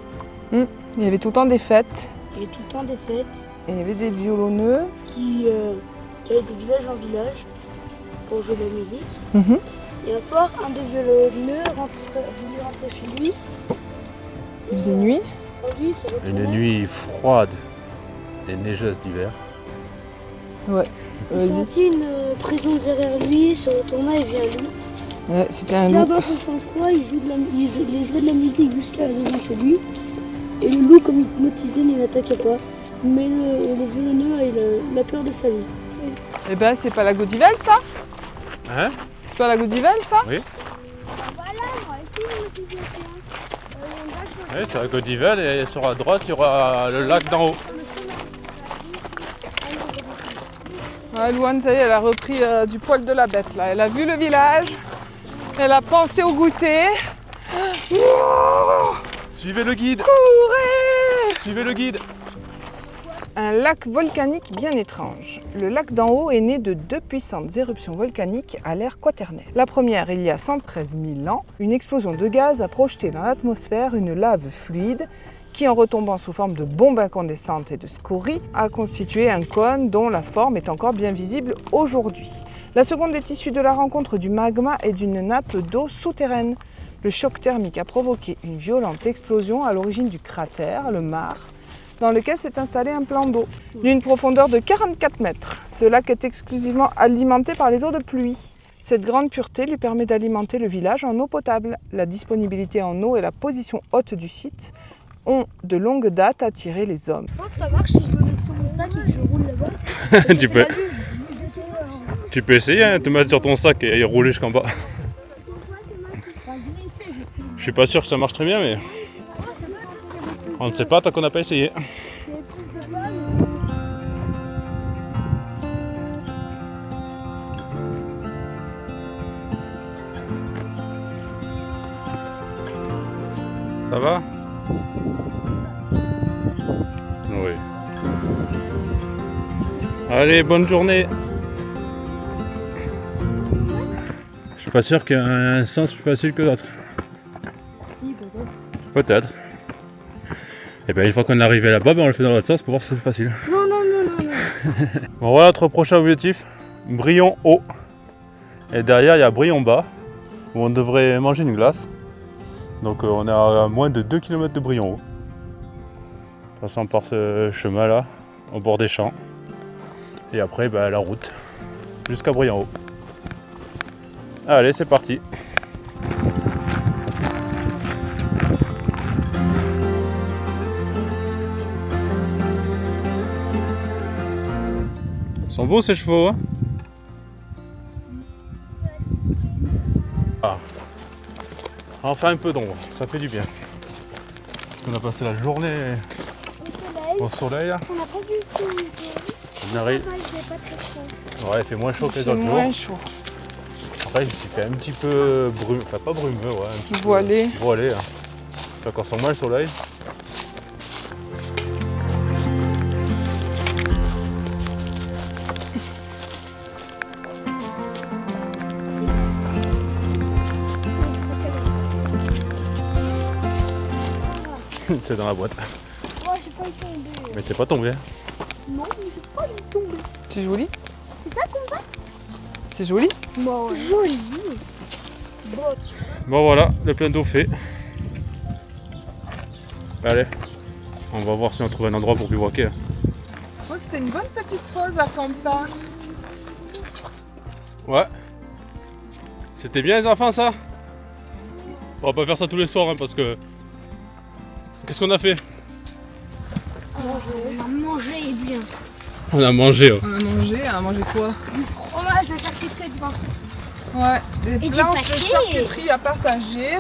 S2: il y avait tout le temps des fêtes.
S3: Il y avait tout le temps des fêtes
S2: Et il y avait des violonneux.
S3: qui allaient de village en village pour jouer de la musique.
S2: Mhm.
S3: Et un soir, un des violonneux voulait rentrer chez lui.
S2: Il faisait nuit.
S3: Lui, il s'est retourné.
S1: Une nuit froide et neigeuse d'hiver.
S3: Il
S2: Vas-y.
S3: sentit une présence derrière lui, il se retourna et vit à lui.
S2: Ouais, c'était un loup.
S3: Là-bas, pour son froid, il jouait de la musique jusqu'à devant chez lui. Et le loup, comme hypnotisé, ne l'attaquait pas. Mais le violonneux a peur de sa vie.
S2: Eh ben, c'est pas la Godivelle, ça?
S1: Hein?
S2: C'est pas la Godivelle, ça?
S1: Oui.
S3: Voilà, on va essayer de l'utiliser.
S1: Oui, c'est à Godivelle et sur la droite, il y aura le lac d'en haut.
S2: Ouais, Louane, ça y est, elle a repris du poil de la bête, là. Elle a vu le village. Elle a pensé au goûter.
S1: Suivez le guide!
S2: Courez!
S1: Suivez le guide!
S2: Un lac volcanique bien étrange. Le lac d'en haut est né de deux puissantes éruptions volcaniques à l'ère quaternaire. La première, il y a 113 000 ans, une explosion de gaz a projeté dans l'atmosphère une lave fluide qui, en retombant sous forme de bombes incandescentes et de scories, a constitué un cône dont la forme est encore bien visible aujourd'hui. La seconde est issue de la rencontre du magma et d'une nappe d'eau souterraine. Le choc thermique a provoqué une violente explosion à l'origine du cratère, le Mare, dans lequel s'est installé un plan d'eau d'une profondeur de 44 mètres. Ce lac est exclusivement alimenté par les eaux de pluie. Cette grande pureté lui permet d'alimenter le village en eau potable. La disponibilité en eau et la position haute du site ont de longue date attiré les hommes.
S3: Je pense que ça marche si je me mets sur mon sac et que je roule là-bas.
S1: Tu peux essayer, hein, te mettre sur ton sac et rouler jusqu'en bas. Je suis pas sûr que ça marche très bien, mais on ne sait pas tant qu'on n'a pas essayé. Ça va? Oui. Allez, bonne journée. Je suis pas sûr qu'il y ait un sens plus facile que l'autre.
S3: Si, peut-être.
S1: Peut-être. Et bien une fois qu'on est arrivé là-bas, on le fait dans l'autre sens pour voir si c'est facile.
S3: Non, non, non, non, non.
S1: Bon, voilà notre prochain objectif. Brion haut. Et derrière il y a Brion bas, où on devrait manger une glace. Donc on est à moins de 2 km de Brion haut. Passant par ce chemin là, au bord des champs. Et après la route jusqu'à Brion haut. Allez, c'est parti. Ils sont beaux ces chevaux, hein? Ah. Enfin un peu d'ombre, ça fait du bien. Parce qu'on a passé la journée
S3: Au soleil,
S1: au soleil là.
S3: on n'a pas du tout.
S1: On arrive.
S3: Il fait pas très chaud.
S1: Ouais, il fait moins chaud que les
S4: C'est
S1: autres jours.
S4: moins chaud.
S1: Après, il fait un petit peu brumeux, enfin pas brumeux, ouais. Un petit
S4: Voilé.
S1: peu voilé. Hein. Ça quand sent moins le soleil. C'est dans la boîte.
S3: Oh, j'ai pas eu tombé.
S1: Mais t'es pas tombé. Hein.
S3: Non, mais j'ai pas eu tombé.
S4: C'est joli.
S3: C'est ça comme ça?
S4: C'est joli.
S3: Bon, joli. Bon.
S1: Bon voilà, le plein d'eau fait. Allez, on va voir si on trouve un endroit pour bivouaquer.
S2: Oh, c'était une bonne petite pause à campagne.
S1: Ouais. C'était bien les enfants ça? On va pas faire ça tous les soirs hein, parce que... Qu'est-ce qu'on a fait?
S3: On a mangé bien.
S1: On a mangé. Ouais.
S4: On a mangé quoi?
S3: Du fromage, la charcuterie, du pain.
S2: Ouais, des
S3: du
S2: planches de
S3: pâté.
S2: charcuterie à partager,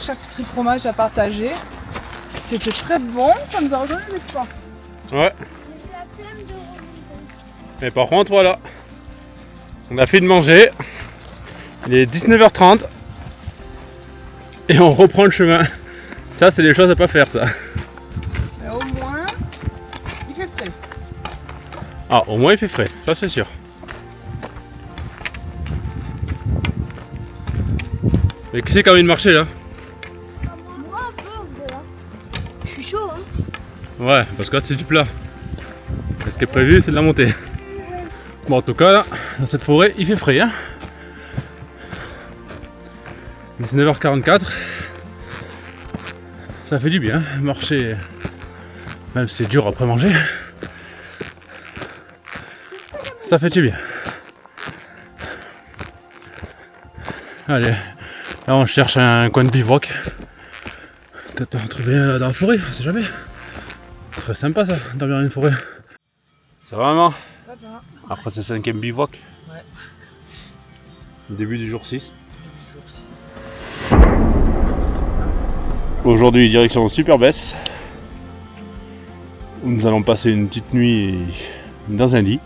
S2: charcuterie fromage à partager. C'était très bon, ça nous a rejoint les fois.
S1: Ouais.
S3: J'ai la flemme de revenir.
S1: Mais par contre voilà. On a fait de manger. Il est 19h30. Et on reprend le chemin. Ça c'est des choses à pas faire ça.
S2: Mais au moins, il fait frais.
S1: Ah au moins il fait frais, ça c'est sûr. Mais qui c'est qui a envie de marcher là?
S3: Moi un peu, là. Je suis chaud, hein.
S1: Ouais, parce que là c'est du plat. Et ce qui est prévu c'est de la montée. Bon en tout cas là, dans cette forêt il fait frais hein. 19h44. Ça fait du bien, marcher, même si c'est dur après manger. Ça fait du bien. Allez, là on cherche un coin de bivouac. Peut-être en trouver un là dans la forêt, on sait jamais. Ce serait sympa ça, dormir dans une forêt. Ça va maman?
S2: Ça va.
S1: Après ce 5e bivouac.
S2: Ouais.
S1: Début du jour 6. Aujourd'hui direction Superbès. Où nous allons passer une petite nuit dans un lit.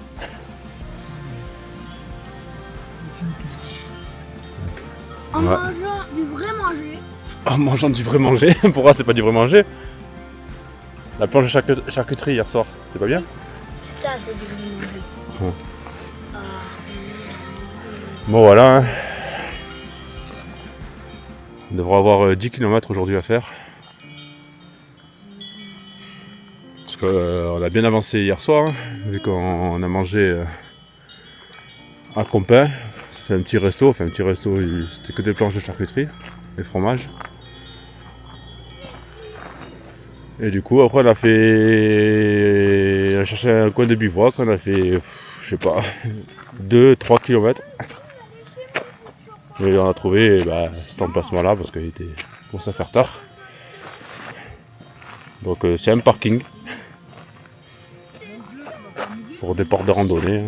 S3: En
S1: Ouais.
S3: mangeant du vrai manger.
S1: En mangeant du vrai manger. Pourquoi c'est pas du vrai manger? La planche de charcuterie hier soir, c'était pas bien?
S3: Ça, c'est du vrai manger.
S1: Ouais. Bon voilà. Hein. On devra avoir 10 km aujourd'hui à faire. Parce qu'on a bien avancé hier soir, hein, vu qu'on a mangé à Compin. Ça fait un petit resto, c'était que des planches de charcuterie, des fromages. Et du coup après on a cherché un coin de bivouac, on a fait, je sais pas, 2-3 km. Et on a trouvé cet emplacement là parce qu'il était commençait à faire tard. Donc c'est un parking pour des portes de randonnée.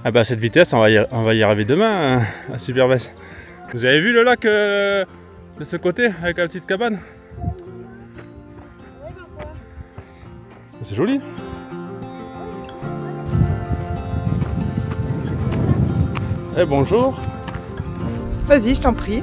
S1: Ah bah à cette vitesse on va y arriver demain à Superbès. Vous avez vu le lac de ce côté avec la petite cabane? C'est joli. Eh bonjour.
S2: Vas-y, je t'en prie.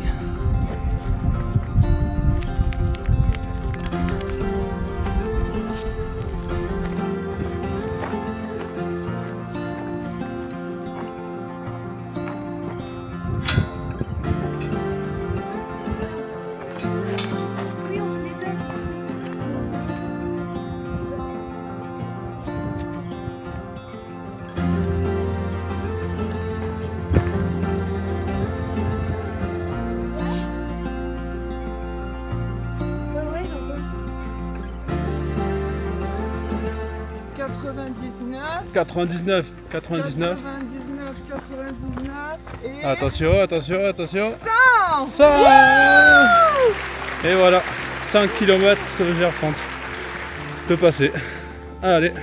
S3: Ouais, j'en vois.
S2: 99,
S1: 99
S2: et...
S1: Attention
S2: 100.
S1: 100. Et voilà, 5 km sur le GR30 de passer. Allez.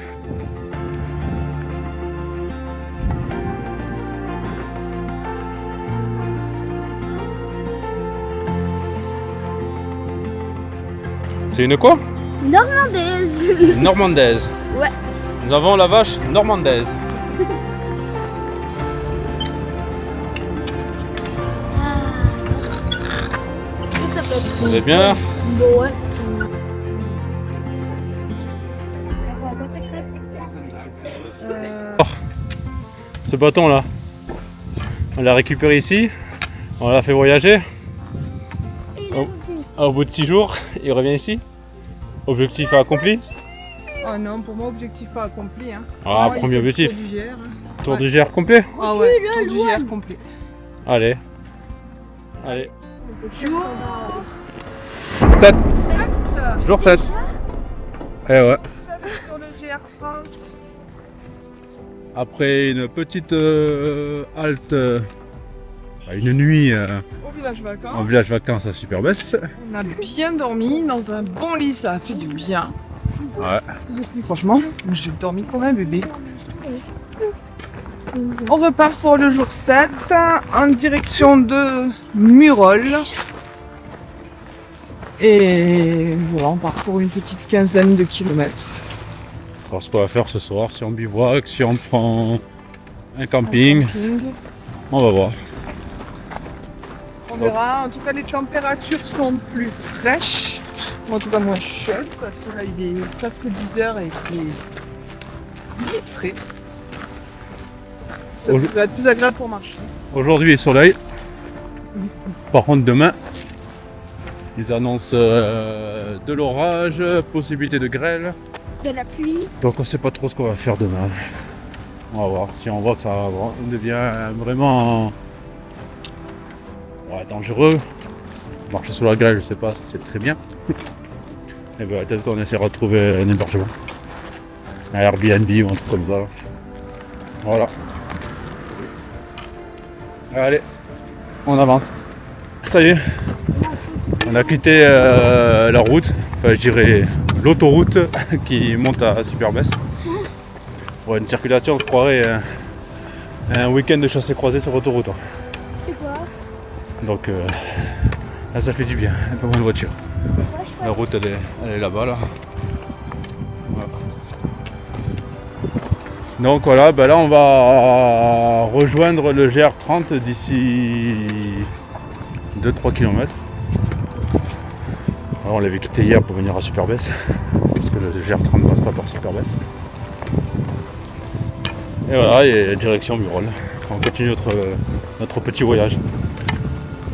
S1: C'est une quoi?
S3: Normandaise.
S1: Normandaise.
S3: Ouais.
S1: Nous avons la vache normandaise.
S3: Ça peut être.
S1: Vous allez bien?
S3: Bon, ouais.
S1: Ce bâton là, on l'a récupéré ici, on l'a fait voyager.
S3: Et il est revenu ici.
S1: Au bout de 6 jours, il revient ici. Objectif accompli.
S2: Oh non, pour moi, objectif pas accompli. Hein.
S1: Ah,
S2: Moi, il
S1: premier
S2: faut le
S1: objectif.
S2: Tour du GR. Hein.
S1: Tour du GR complet.
S2: Ah ouais,
S3: Recule,
S2: tour du
S3: loin.
S2: GR complet.
S1: Allez. Allez.
S2: Jour
S1: 7.
S2: 7.
S1: Jour 7. Eh ouais.
S2: 7 sur le GR30.
S1: Après une petite halte, une nuit
S2: Au village
S1: en
S2: vacances.
S1: village vacances à Superbès.
S2: On a bien dormi dans un bon lit, ça a fait du bien.
S1: Ouais.
S2: Franchement, j'ai dormi comme un bébé. On repart pour le jour 7 en direction de Murol. Et voilà, on part pour une petite quinzaine de kilomètres.
S1: Alors ce qu'on va faire ce soir, si on bivouac, si on prend un camping, on va voir.
S2: On verra. En tout cas, les températures sont plus fraîches. En tout cas, moins chaudes parce que là, il est presque 10 heures et il est frais. Ça va être plus agréable pour marcher.
S1: Aujourd'hui soleil. Par contre demain, ils annoncent de l'orage, possibilité de grêle.
S3: De la pluie.
S1: Donc on sait pas trop ce qu'on va faire demain. On va voir. Si on voit que ça devient vraiment dangereux. Marcher sous la grêle, je sais pas, ça c'est très bien. Et ben peut-être qu'on essaiera de trouver un hébergement. Un Airbnb ou un truc comme ça. Voilà. Allez, on avance. Ça y est, on a quitté la route, enfin je dirais l'autoroute qui monte à Superbès. Pour une circulation, je croirais un week-end de chassé-croisé sur l'autoroute.
S3: C'est quoi?
S1: Donc là ça fait du bien, un peu moins de voiture. La route elle est là-bas là. Voilà. Donc voilà, ben là on va rejoindre le GR30 d'ici 2-3 km. Alors on l'avait quitté hier pour venir à Superbès, parce que le GR30 ne passe pas par Superbès. Et voilà, et direction Murol. On continue notre petit voyage.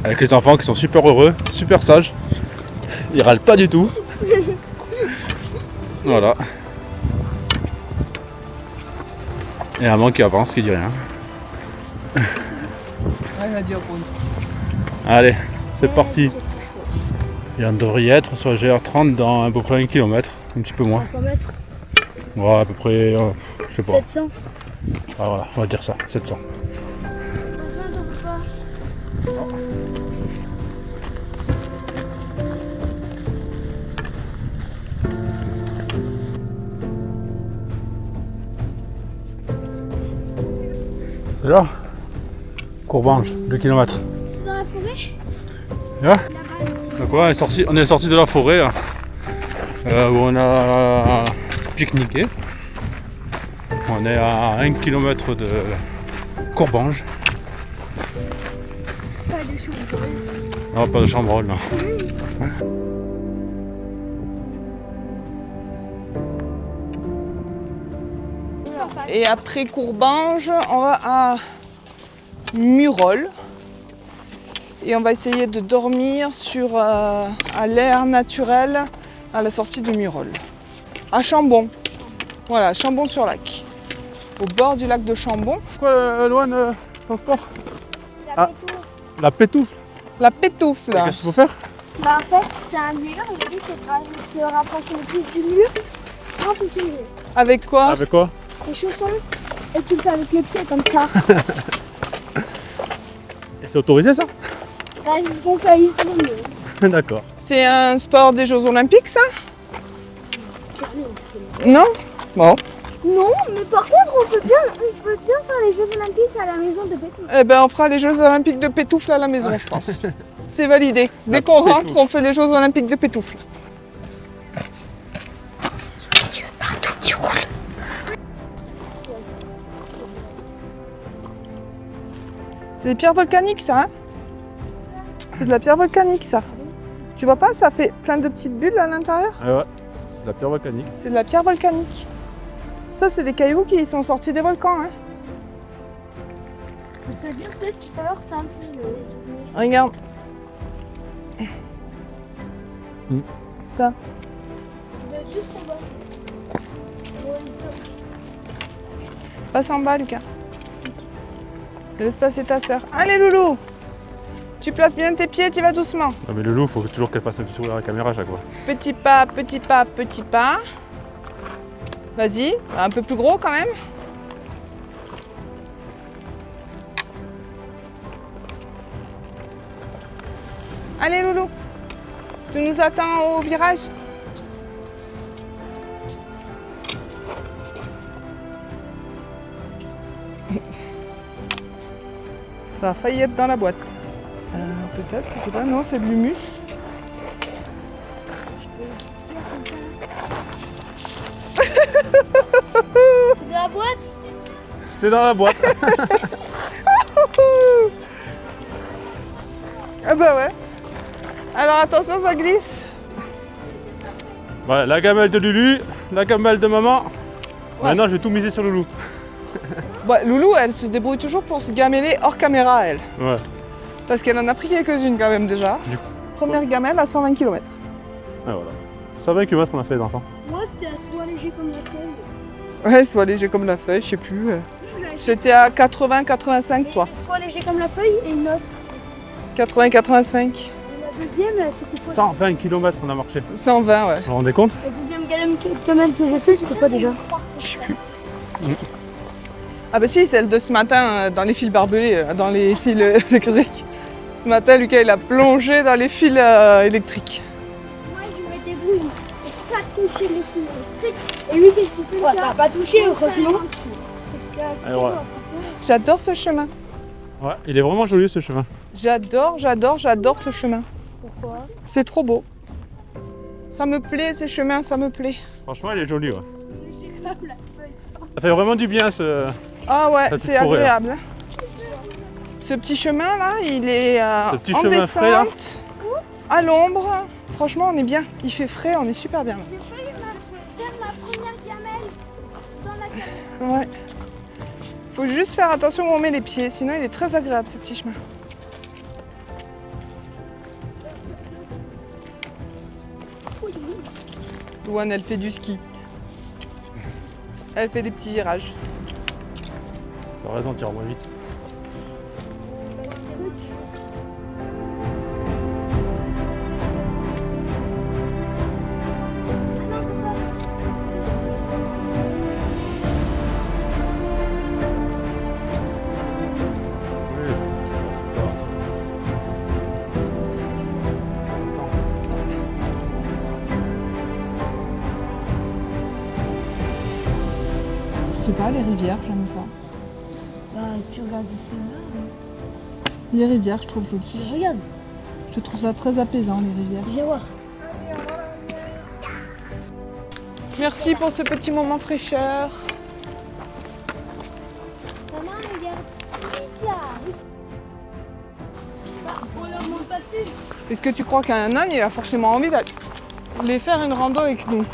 S1: Avec les enfants qui sont super heureux, super sages. Ils râlent pas du tout. Voilà. Et maman qui avance, qui dit rien.
S2: Rien à dire pour nous.
S1: Allez, c'est parti. Et on devrait y être sur le GR30 dans à peu près 1 km, un petit peu moins.
S3: 500 mètres.
S1: Ouais, à peu près, je sais pas.
S3: 700.
S1: Ah, voilà, on va dire ça, 700. C'est là Courbange, 2 km.
S3: C'est dans la forêt?
S1: Yeah.
S3: Là-bas, le petit.
S1: Donc ouais, on est sorti de la forêt hein, où on a pique-niqué. On est à 1 km de Courbange.
S3: Pas de chambre.
S1: Non, pas de Chambrol. Non.
S4: Et après Courbange, on va à Murol. Et on va essayer de dormir à l'air naturel à la sortie de Murol. À Chambon. Voilà, Chambon-sur-Lac. Au bord du lac de Chambon.
S1: Quoi, Loane, ton sport?
S3: La
S1: Ah.
S3: pétoufle.
S1: La pétoufle.
S4: La pétoufle.
S1: Qu'est-ce qu'il faut faire?
S3: Bah en fait, t'as un mur, et le but c'est de te rapprocher le plus du mur sans toucher le mur.
S4: Avec quoi?
S1: Avec quoi?
S3: Les chaussons, et tu le fais avec le pied comme ça.
S1: Et c'est autorisé ça?
S3: Bah, c'est ce qu'on fait ici sur le mur.
S1: D'accord.
S4: C'est un sport des Jeux Olympiques, ça? Non? Bon.
S3: Non, mais par contre, on peut bien faire les Jeux Olympiques à la maison de Béton.
S4: Eh ben, on fera les Jeux Olympiques de pétoufle à la maison, je pense. C'est validé. Dès
S1: La
S4: qu'on rentre,
S1: pétoufle.
S4: on fait les Jeux Olympiques de pétoufle.
S3: Partout qui roule.
S4: C'est des pierres volcaniques, ça, hein? C'est de la pierre volcanique, ça. Tu vois pas, ça fait plein de petites bulles à l'intérieur?
S1: Ah ouais, c'est de la pierre volcanique.
S4: C'est de la pierre volcanique. Ça, c'est des cailloux qui sont sortis des volcans, hein?
S3: C'est-à-dire que tout à l'heure, c'était un peu...
S4: Regarde.
S1: Mm.
S4: Ça.
S3: De juste en bas. Ouais, ça.
S4: Passe en bas, Lucas. Laisse passer ta sœur. Allez, Loulou! Tu places bien tes pieds, tu vas doucement.
S1: Ah mais le loup, faut toujours qu'elle fasse un petit sourire à la caméra à chaque fois.
S4: Petit pas, petit pas, petit pas. Vas-y, un peu plus gros quand même. Allez, Loulou. Tu nous attends au virage. Ça a failli être dans la boîte. Peut-être, je sais pas, non, c'est de l'humus.
S3: C'est de la boîte.
S1: C'est dans la boîte.
S4: Ah bah ouais. Alors attention, ça glisse.
S1: Ouais, la gamelle de Lulu, la gamelle de maman. Maintenant, je vais tout miser sur le loup.
S4: Bah, Loulou, elle se débrouille toujours pour se gameler hors caméra, elle.
S1: Ouais.
S4: Parce qu'elle en a pris quelques-unes quand même déjà.
S1: Du coup.
S4: Première gamelle à 120 km.
S1: Et voilà. Ça va que qu'on a fait les enfants.
S3: Moi, c'était à soit léger comme la feuille.
S4: Ouais, soit léger comme la feuille, je sais plus. J'étais à 80-85 toi.
S3: Soit léger comme la feuille et une autre.
S4: 80-85.
S3: Et la deuxième, c'était quoi?
S1: 120 km on a marché.
S4: 120, ouais.
S1: Vous vous rendez compte?
S3: La deuxième gamelle que j'ai fait, c'était quoi déjà?
S4: Je sais plus. Ah bah si, celle de ce matin dans les fils barbelés, dans les fils électriques. Ce matin, Lucas, il a plongé dans les fils électriques.
S3: Moi, je me débrouille pour pas toucher les fils électriques. Et lui, qu'est-ce qu'il fait? Ça n'a pas touché, heureusement.
S1: Et ouais.
S4: J'adore ce chemin.
S1: Ouais, il est vraiment joli ce chemin.
S4: J'adore ce chemin.
S3: Pourquoi?
S4: C'est trop beau. Ça me plaît, ces chemins, ça me plaît.
S1: Franchement, il est joli. Ouais.
S3: Léger comme la feuille.
S1: Ça fait vraiment du bien ce.
S4: Ah ouais,
S1: Ça,
S4: c'est
S1: c'est forêt,
S4: agréable. Ce petit chemin là, il est
S1: Ce petit
S4: en
S1: chemin
S4: descente,
S1: frais, là.
S4: à l'ombre. Franchement, on est bien. Il fait frais, on est super bien. là.
S3: J'ai failli faire ma première gamelle dans la gamelle.
S4: Ouais. Faut juste faire attention où on met les pieds, sinon il est très agréable ce petit chemin. Louane, elle fait du ski. Elle fait des petits virages.
S1: T'as raison, tire moins vite. Oui, c'est pas grave.
S4: Je sais pas, les rivières, j'aime ça.
S3: Bah, tu regardes ici,
S4: Les rivières, je trouve jolies.
S3: regarde.
S2: Je trouve ça très apaisant, les rivières.
S3: Viens voir.
S4: Merci pour ce petit moment fraîcheur.
S3: Maman, regarde. Là. On leur monte pas dessus.
S2: Est-ce que tu crois qu'un âne, il a forcément envie d'aller faire une rando avec nous?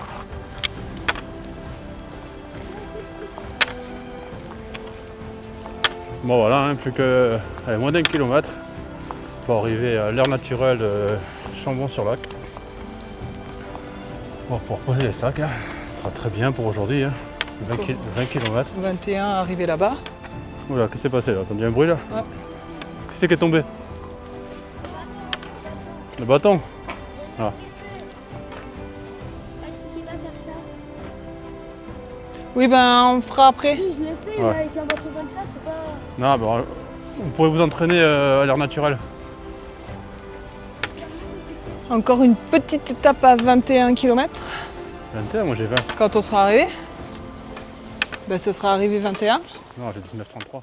S1: Bon voilà, hein, plus que moins d'1 kilomètre pour arriver à l'aire naturelle de Chambon-sur-Lac. Bon, pour poser les sacs, là, ce sera très bien pour aujourd'hui. Hein. 20 km.
S2: 21, arrivé là-bas.
S1: Oula, qu'est-ce qui s'est passé là? T'as entendu un bruit là?
S2: Ouais.
S1: Qui c'est qui est tombé? Le bâton? Ah.
S3: Qui va faire ça?
S4: Oui, ben on fera après.
S3: Si je l'ai fait,
S1: Ouais.
S3: mais avec un bateau comme ça, c'est pas.
S1: Non, bah, vous pourrez vous entraîner à l'air naturel.
S4: Encore une petite étape à 21 km.
S1: 21, moi j'ai 20.
S4: Quand on sera arrivé, ben ce sera arrivé 21.
S1: Non, j'ai 19,33.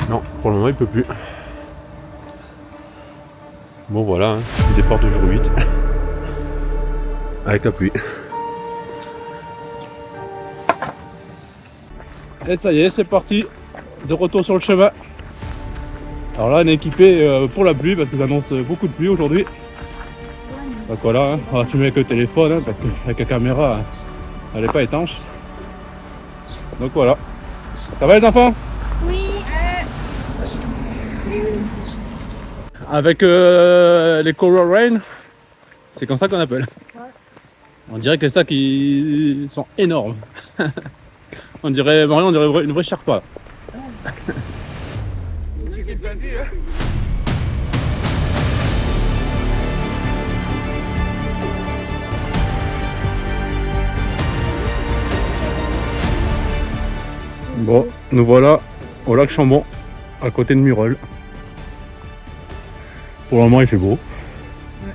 S1: Non, pour le moment il peut plus. Bon voilà, hein, départ de jour 8. Avec la pluie. Et ça y est, c'est parti. De retour sur le chemin. Alors là on est équipé pour la pluie parce qu'ils annoncent beaucoup de pluie aujourd'hui. Donc voilà, hein, on va filmer avec le téléphone hein, parce qu'avec la caméra elle n'est pas étanche. Donc voilà. Ça va les enfants?
S3: Oui.
S1: Avec les Coral Rain, c'est comme ça qu'on appelle. Ouais. On dirait que les sacs ils sont énormes. on dirait une vraie Sherpa. Bon, nous voilà au lac Chambon, à côté de Murol. Pour le moment il fait beau.
S2: Ouais.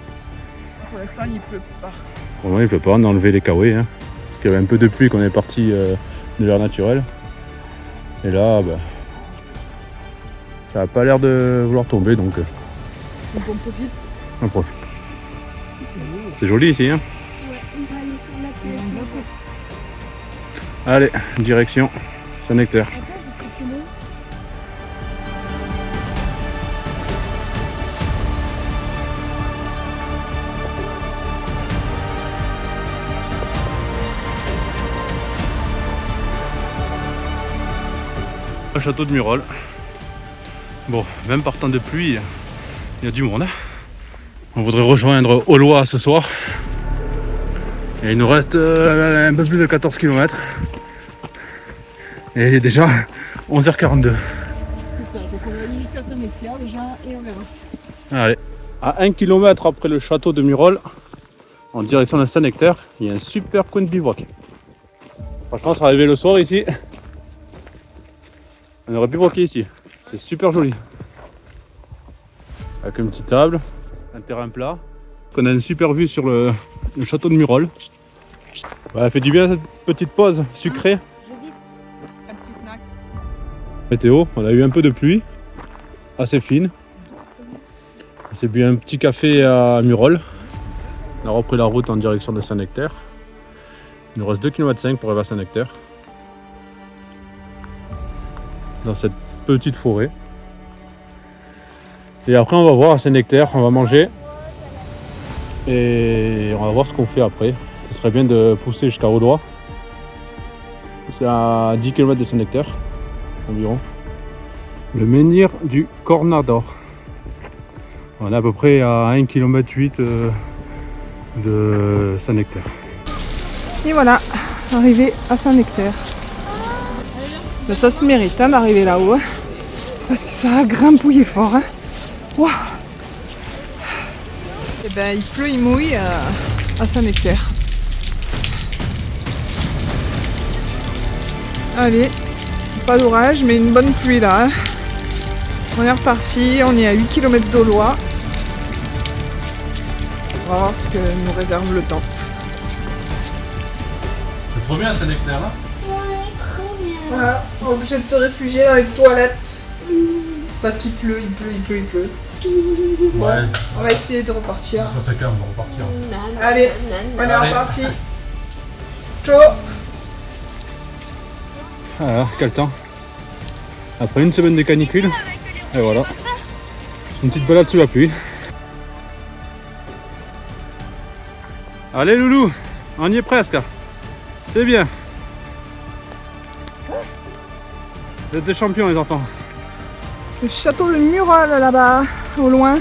S2: Pour l'instant, il pleut pas.
S1: Pour le moment il pleut pas, on a enlevé les kawaii. Hein, parce qu'il y avait un peu de pluie qu'on est parti de l'air naturel. Et là, bah, ça n'a pas l'air de vouloir tomber donc
S2: Donc on profite.
S1: on profite. C'est joli ici. Hein.
S3: Ouais, on va aller sur la plage.
S1: Allez, direction Saint-Nectaire.
S3: Attends, je vais couper l'eau.
S1: Le château de Murol. Bon, même par temps de pluie, il y a du monde. On voudrait rejoindre Aulois ce soir. Et il nous reste un peu plus de 14 km. Et il est déjà 11h42.
S2: C'est ça, donc on va aller jusqu'à Saint-Nectaire déjà et on verra.
S1: Allez, à 1 km après le château de Murol, en direction de Saint-Nectaire, il y a un super coin de bivouac. Franchement, ça arrivé le soir ici. On aurait bivouaqué ici. C'est super joli. Avec une petite table, un terrain plat. On a une super vue sur le château de Murol. Ouais, elle fait du bien cette petite pause sucrée.
S2: Un petit snack.
S1: Météo, on a eu un peu de pluie, assez fine. On s'est bu un petit café à Murol. On a repris la route en direction de Saint-Nectaire. Il nous reste 2,5 km pour arriver à Saint-Nectaire. Dans cette petite forêt. Et après on va voir à Saint-Nectaire, on va manger. Et on va voir ce qu'on fait après. Ce serait bien de pousser jusqu'à Aulois. C'est à 10 km de Saint-Nectaire environ. Le menhir du Cornador. On est à peu près à 1,8 km de Saint-Nectaire.
S2: Et voilà, arrivé à Saint-Nectaire. Ben, ça se mérite hein, d'arriver là-haut. Hein, parce que ça a grimpouillé fort. Hein. Wow. Et ben, il pleut, il mouille à Saint-Nectaire. Allez, pas d'orage, mais une bonne pluie là. Hein. On est reparti, on est à 8 km d'Aulois. On va voir ce que nous réserve le temps.
S1: trop bien ce nectar là.
S3: Ouais, trop bien.
S2: Voilà, on est obligé de se réfugier dans les toilettes. Parce qu'il pleut, il pleut.
S1: Ouais.
S2: On va essayer de repartir.
S1: Ça c'est calme, on va repartir.
S2: Allez, on est
S1: Allez.
S2: reparti. Ciao.
S1: Voilà, quel temps. Après une semaine de canicule, et voilà. Une petite balade sous la pluie. Allez loulou, on y est presque. C'est bien. Vous êtes des champions les enfants.
S2: Le château de Murol là-bas, au loin,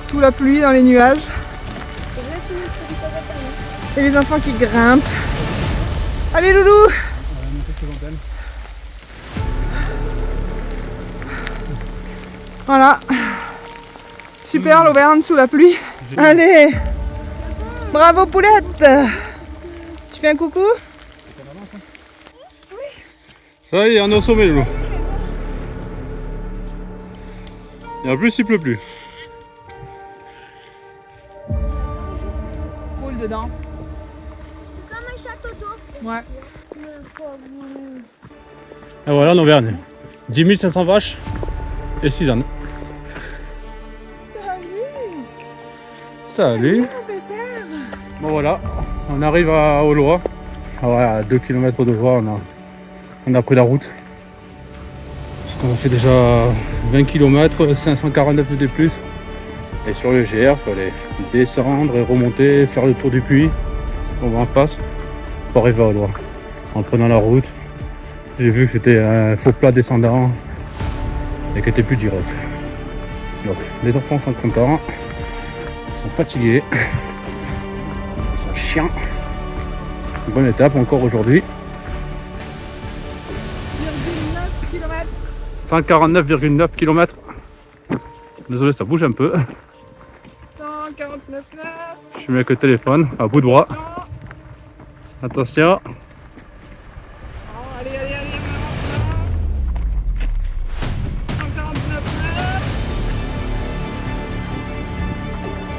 S2: sous la pluie, dans les nuages. Et les enfants qui grimpent. Allez loulou. Voilà. Super l'Auvergne sous la pluie. Allez. Bravo poulette. Tu fais un coucou?
S1: Ça y est, on est au sommet loulou. Et en plus il pleut plus.
S2: Cool dedans.
S3: Comme un château d'eau.
S2: Ouais.
S1: Et voilà en Auvergne. 10 500 vaches et 6 ânes. Salut. Bon voilà, on arrive à Aulois. À 2 km de voie, on a pris la route. Parce qu'on a fait déjà 20 km, 549 de plus. Et sur le GR, il fallait descendre et remonter, faire le tour du puits. On va en face pour arriver à Aulois. En prenant la route, j'ai vu que c'était un faux plat descendant et qu'il était plus direct. Donc, les enfants sont contents, ils sont fatigués, ils sont chiants. Bonne étape encore aujourd'hui. 149,9 km. Désolé, ça bouge un peu.
S2: 149,9.
S1: Je suis mis avec le téléphone à bout de bras. Attention.
S2: Allez, on avance.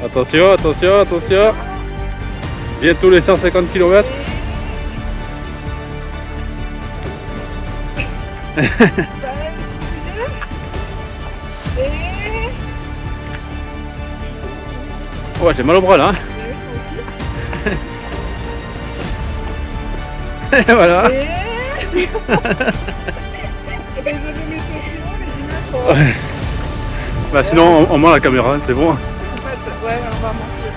S2: 149,9.
S1: Attention, attention, attention. Bientôt les 150 km. Ouais, j'ai mal au bras là. Et voilà. Bah sinon on ment la caméra, c'est bon.
S2: Ouais, on va monter.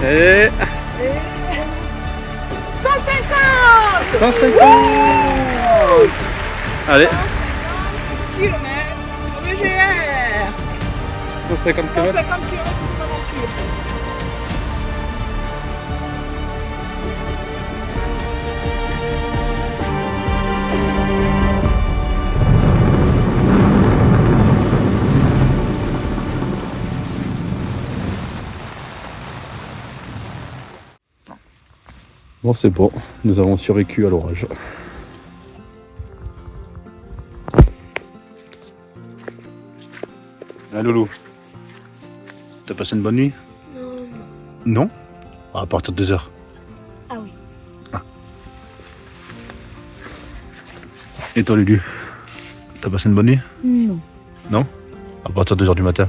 S2: 149,9.
S1: Et
S2: 150.
S1: 150. Allez,
S2: 150 km sur le GR.
S1: 150 km.
S2: 150 km sur l'aventure.
S1: Bon, c'est bon, nous avons survécu à l'orage. Ah Loulou, t'as passé une bonne nuit?
S3: Non.
S1: Non? À partir de 2 heures.
S3: Ah oui.
S1: Et toi Lulu, t'as passé une bonne nuit?
S3: Non.
S1: Non? À partir de 2 heures du matin?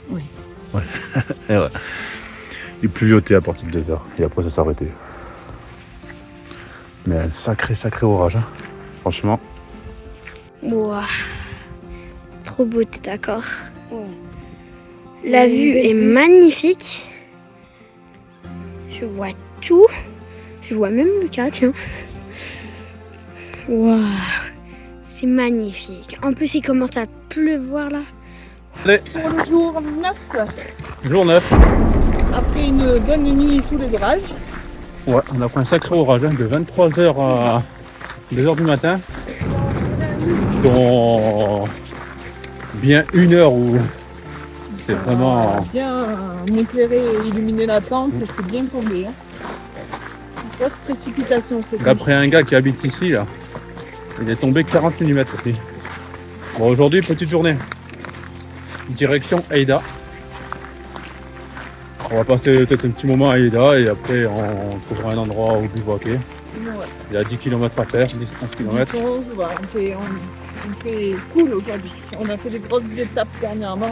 S3: Oui.
S1: Ouais. Et ouais. Il pluviotait à partir de 2 heures et après ça s'est arrêté. Mais un sacré orage, hein. Franchement.
S3: Ouah. C'est trop beau, t'es d'accord? La vue est magnifique. Je vois tout. Je vois même Lucas, tiens. Waouh. C'est magnifique. En plus, il commence à pleuvoir là.
S1: Allez,
S2: Pour le jour 9,
S1: jour 9.
S2: après une bonne nuit sous les orages.
S1: Ouais, on a pris un sacré orage, hein, de 23h à 2h du matin. Dont bien 1 heure où c'est vraiment...
S2: Bien éclairé et illuminer la tente, c'est bien tombé. Hein. Grosse précipitation, c'est
S1: D'après un gars qui habite ici, là, il est tombé 40 mm aussi. Bon, aujourd'hui, petite journée. Direction Aïda. On va passer peut-être un petit moment à Ida et après on trouvera un endroit où bivouaquer.
S2: Ouais.
S1: Il y a 10 km à faire, 10-15 km.
S2: On fait cool aujourd'hui. On a fait des grosses étapes dernièrement.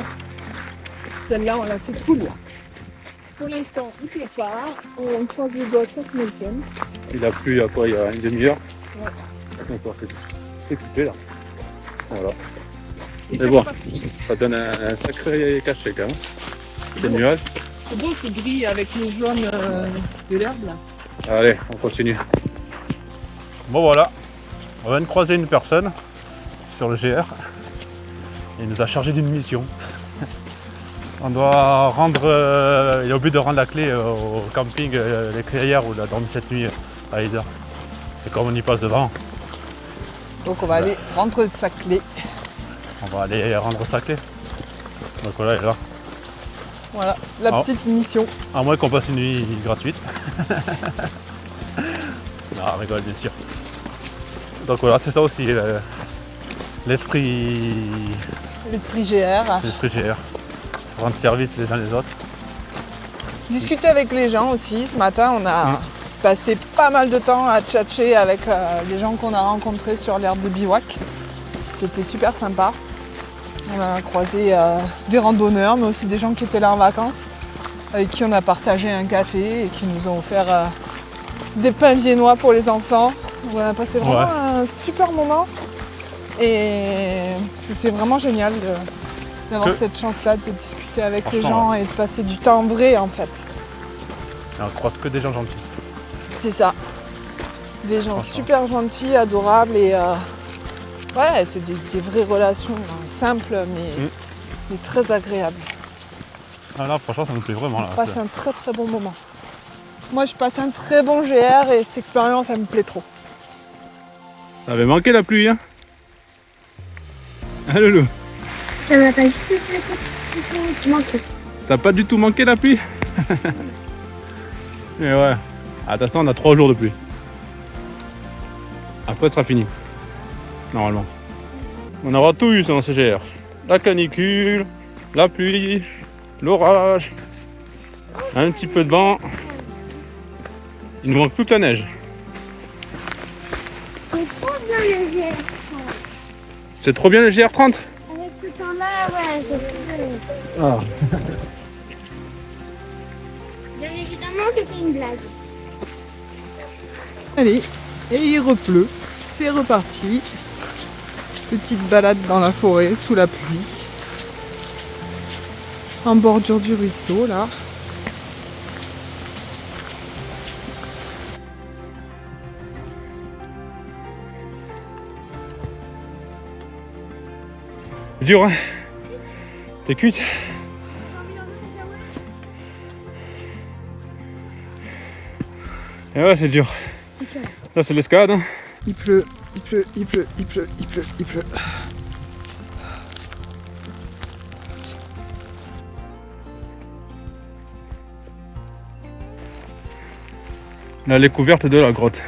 S2: Celle-là, on l'a fait cool. Pour l'instant, il ne pleut pas. On croise les doigts que ça se maintienne.
S1: Il a plu il y a quoi, il y a une demi-heure.
S2: Ouais.
S1: D'accord, c'est coupé là. Voilà.
S2: Et
S1: Mais
S2: c'est
S1: bon,
S2: reparti.
S1: ça donne un sacré cachet quand même. C'est nuages.
S2: C'est beau ce gris avec le jaune de l'herbe là.
S1: Allez, on continue. Bon voilà, on vient de croiser une personne sur le GR. Il nous a chargé d'une mission. On doit rendre, il a oublié de rendre la clé au camping Les Crayères où il a dormi cette nuit à Ida. Et comme on y passe devant,
S4: Donc on va aller rendre sa clé.
S1: on va aller rendre sa clé. Donc voilà, elle est là.
S4: Voilà, la
S1: Ah.
S4: petite mission.
S1: À moins qu'on passe une nuit gratuite. Non, on rigole bien sûr. Donc voilà, c'est ça aussi l'esprit
S4: L'esprit GR.
S1: GR. Rendre service les uns les autres.
S4: Discuter avec les gens aussi. Ce matin, on a passé pas mal de temps à tchatcher avec les gens qu'on a rencontrés sur l'aire de bivouac. C'était super sympa. On a croisé des randonneurs, mais aussi des gens qui étaient là en vacances, avec qui on a partagé un café et qui nous ont offert des pains viennois pour les enfants. On a passé vraiment un super moment et c'est vraiment génial d'avoir cette chance-là de discuter avec les gens et de passer du temps vrai en fait.
S1: Et on croise que des gens gentils.
S4: C'est ça. Des gens super gentils, adorables et ouais, c'est des vraies relations simples mais très agréables.
S1: Ah là, franchement, ça nous plaît vraiment. Là.
S4: On passe un très très bon moment. Moi, je passe un très bon GR et cette expérience, elle me plaît trop.
S1: Ça avait manqué la pluie, hein? Ah, Loulou,
S3: Ça m'a pas du tout manqué.
S1: ça t'a pas du tout manqué la pluie? Et ouais. Attention, on a 3 jours de pluie. Après, ce sera fini. Normalement. On aura tout eu sur un CGR. La canicule, la pluie, l'orage, un petit peu de vent. Il ne manque plus que la neige.
S3: C'est trop bien le GR.
S1: C'est trop bien le GR30?
S3: Avec ce temps-là, ouais, c'est trop.
S1: Ah.
S3: Bien évidemment, c'était une blague.
S4: Allez, et il repleut. C'est reparti. Petite balade dans la forêt sous la pluie. En bordure du ruisseau là.
S1: C'est dur, hein? T'es cuite? Et ouais, c'est dur. Là, c'est l'escalade. Hein?
S4: Il pleut, il pleut, il pleut, il pleut, il pleut, il pleut.
S1: La découverte de la grotte.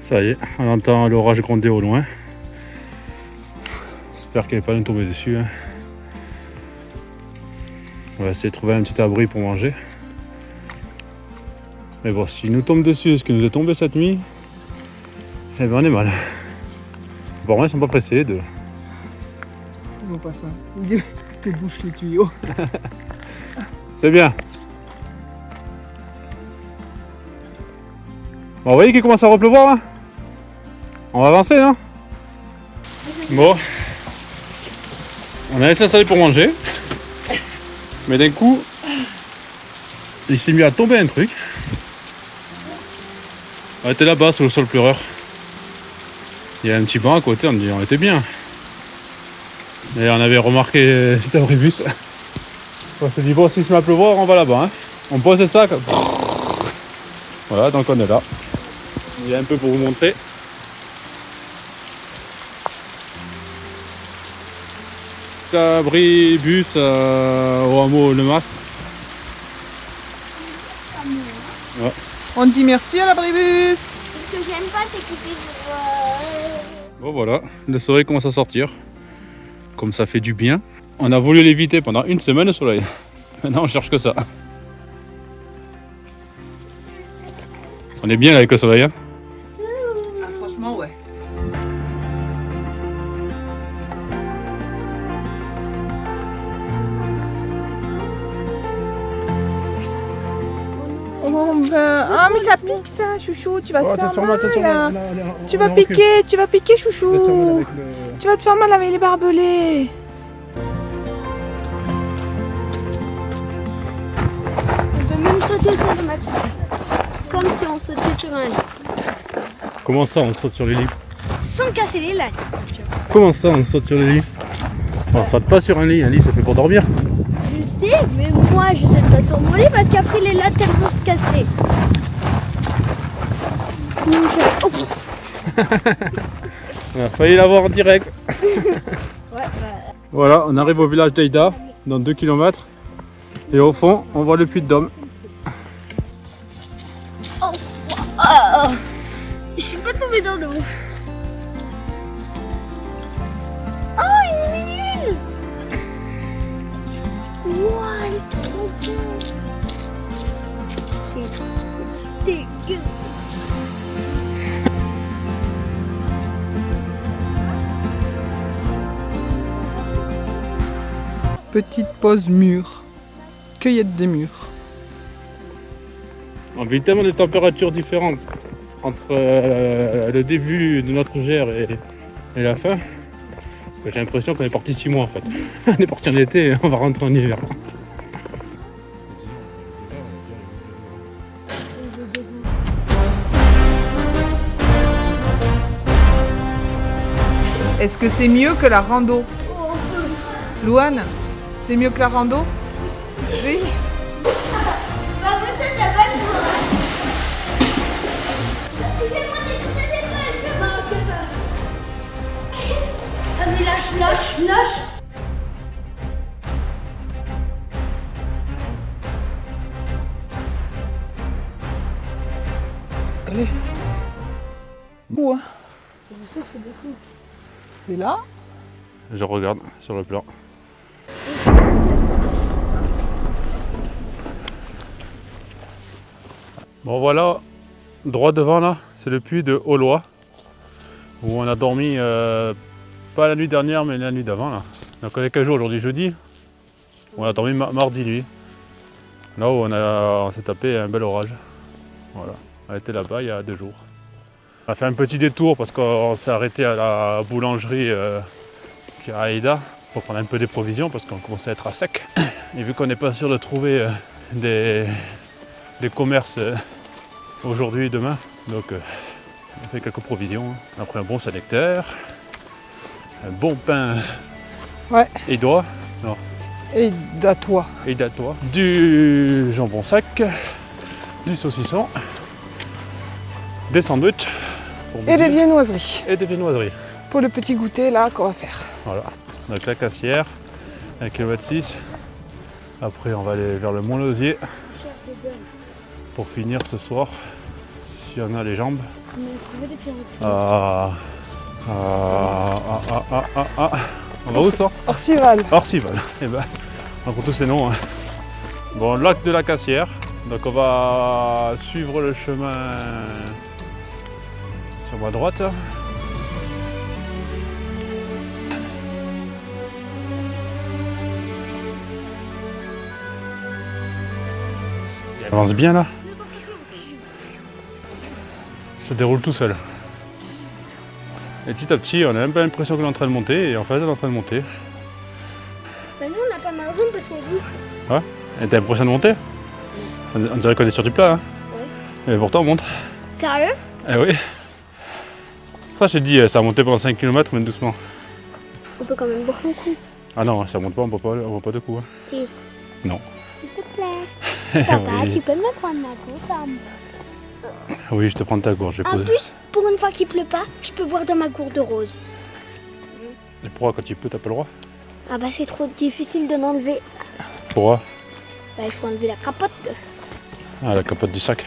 S1: Ça y est, on entend l'orage gronder au loin. J'espère qu'il n'est pas nous tomber dessus. Hein. On va essayer de trouver un petit abri pour manger. Mais bon, s'il nous tombe dessus, ce qui nous est tombé cette nuit, eh ben on est mal. Bon, ils sont pas pressés de.
S4: Ils ont pas faim. Ils te bouchent les tuyaux.
S1: C'est bien. Bon, vous voyez qu'il commence à repleuvoir là? On va avancer, non? Bon. On a laissé s'installer pour manger. Mais d'un coup, il s'est mis à tomber un truc. On était là-bas sur le sol pleureur. Il y a un petit banc à côté, on était bien. Et on avait remarqué cet abribus. On s'est dit bon, s'il se met à pleuvoir, on va là-bas. Hein. On pose le sac. Voilà, donc on est là. Il y a un peu pour vous montrer. Abribus au hameau Le Mas. Ouais.
S2: On dit merci à l'abribus.
S3: Ce que j'aime pas, c'est qu'il fait...
S1: Bon voilà, le soleil commence à sortir. Comme ça fait du bien. On a voulu l'éviter pendant une semaine le soleil. Maintenant on cherche que ça. On est bien là avec le soleil, hein?
S4: Ah, franchement, ouais.
S2: Oh ben, ah mais ça pique ça, chouchou, tu vas te faire mal, là. Tu vas
S1: on recule.
S2: piquer, chouchou.
S1: Laisse-moi avec
S2: Tu vas te faire mal avec les barbelés.
S3: On peut même sauter sur le matelas. Comme si on sautait sur un lit.
S1: Comment ça on saute sur les lits?
S3: Sans casser les lattes.
S1: Comment ça on saute sur les lits? On saute pas sur un lit c'est fait pour dormir.
S3: Je sais, mais moi je saute pas sur mon lit parce qu'après les lattes elles vont se casser. Donc,
S1: On a failli l'avoir en direct.
S3: ouais,
S1: Voilà, on arrive au village d'Aïda, dans 2 km. Et au fond, on voit le puits de Dôme.
S3: je suis pas tombée dans l'eau. Oh, une minule. Wow, elle est trop beau. C'est dégueu.
S2: Petite pause mûre. Cueillette des mûres.
S1: On vit tellement de températures différentes entre le début de notre gère et la fin que j'ai l'impression qu'on est parti 6 mois en fait. On est parti en été et on va rentrer en hiver.
S2: Est-ce que c'est mieux que la rando? Louane, c'est mieux que la rando? Oui.
S3: Bah, moi, ça t'a pas le courage. Fais-moi des étoiles, fais-moi que ça. Ah, mais lâche.
S2: Allez. Où hein? C'est là?
S1: Je regarde sur le plan. Bon voilà, droit devant là, c'est le puits de Aulois où on a dormi pas la nuit dernière mais la nuit d'avant là. Donc on est quel jour aujourd'hui? Jeudi? On a dormi mardi nuit. Là où on s'est tapé un bel orage. Voilà, on a été là-bas il y a 2 jours. On a fait un petit détour parce qu'on s'est arrêté à la boulangerie qui est à Aïda pour prendre un peu des provisions parce qu'on commençait à être à sec. Et vu qu'on n'est pas sûr de trouver des commerces aujourd'hui et demain, donc on fait quelques provisions. On a pris un bon sélecteur, un bon pain édois, non,
S2: Et à toi.
S1: édatois, du jambon sec, du saucisson, des sandwichs pour
S2: Et
S1: midi,
S2: les viennoiseries.
S1: et des viennoiseries.
S2: Pour le petit goûter là qu'on va faire.
S1: Voilà, donc la cassière, 1,6 km. Après on va aller vers le Mont-Lausier pour finir ce soir, si on a les jambes. On va où ça?
S2: Orcival.
S1: Orcival. Eh ben, on prend tous ces noms. Hein. Bon, lac de la Cassière. Donc on va suivre le chemin sur ma droite. Il avance bien là. Ça déroule tout seul. Et petit à petit, on a même pas l'impression qu'on est en train de monter, et en fait, on est en train de monter.
S3: Bah, nous on a pas mal jaune parce qu'on joue.
S1: Ouais. Et t'as l'impression de monter? On dirait qu'on est sur du plat, hein.
S3: Ouais.
S1: Et pourtant, on monte.
S3: Sérieux?
S1: Eh oui. Ça, j'ai dit, ça a monté pendant 5 km, même doucement.
S3: On peut quand même boire un coup.
S1: Ah non, ça monte pas, on voit pas de coup. Hein.
S3: Si.
S1: Non.
S3: S'il te plaît. Papa,
S1: Oui.
S3: tu peux me prendre ma gourde?
S1: Oui, je te prends ta gourde, je vais
S3: En
S1: poser.
S3: plus, pour une fois qu'il pleut pas, je peux boire dans ma gourde rose.
S1: Et pourquoi quand il peut, t'as pas le droit?
S3: Ah bah c'est trop difficile de l'enlever.
S1: Pourquoi?
S3: Bah il faut enlever la capote.
S1: Ah, la capote du sac.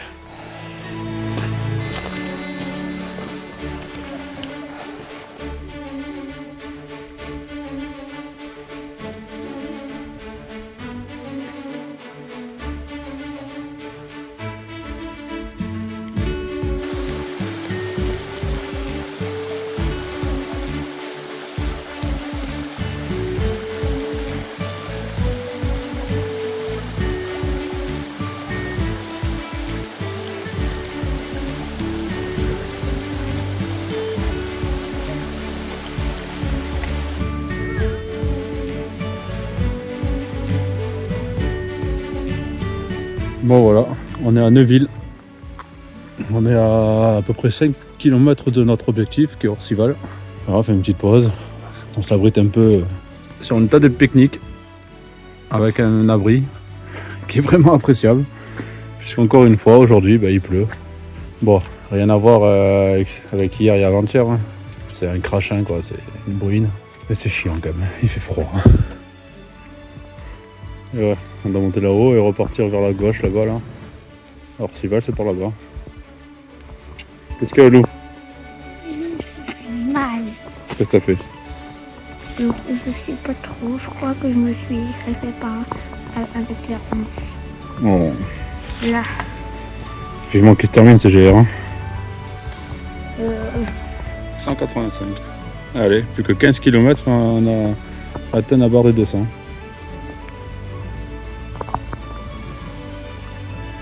S1: Bon voilà, on est à Neuville. On est à peu près 5 km de notre objectif qui est Orcival. Alors on fait une petite pause. On s'abrite un peu sur une table de pique-nique avec un abri qui est vraiment appréciable. Puisqu'encore une fois aujourd'hui il pleut. Bon, rien à voir avec hier et avant-hier. Hein. C'est un crachin quoi, c'est une bruine. Mais c'est chiant quand même, il fait froid. Et ouais, on doit monter là-haut et repartir vers la gauche là-bas là. Orcival c'est par là-bas. Qu'est-ce qu'il y a Lou?
S3: Mal.
S1: Qu'est-ce que t'as fait?
S3: Je sais pas trop, je crois que je me suis greffé avec la hanche.
S1: Oh.
S3: Là.
S1: Vivement qu'il se termine ce GR. Hein. 185. Allez, plus que 15 km, on a atteint la barre des 200.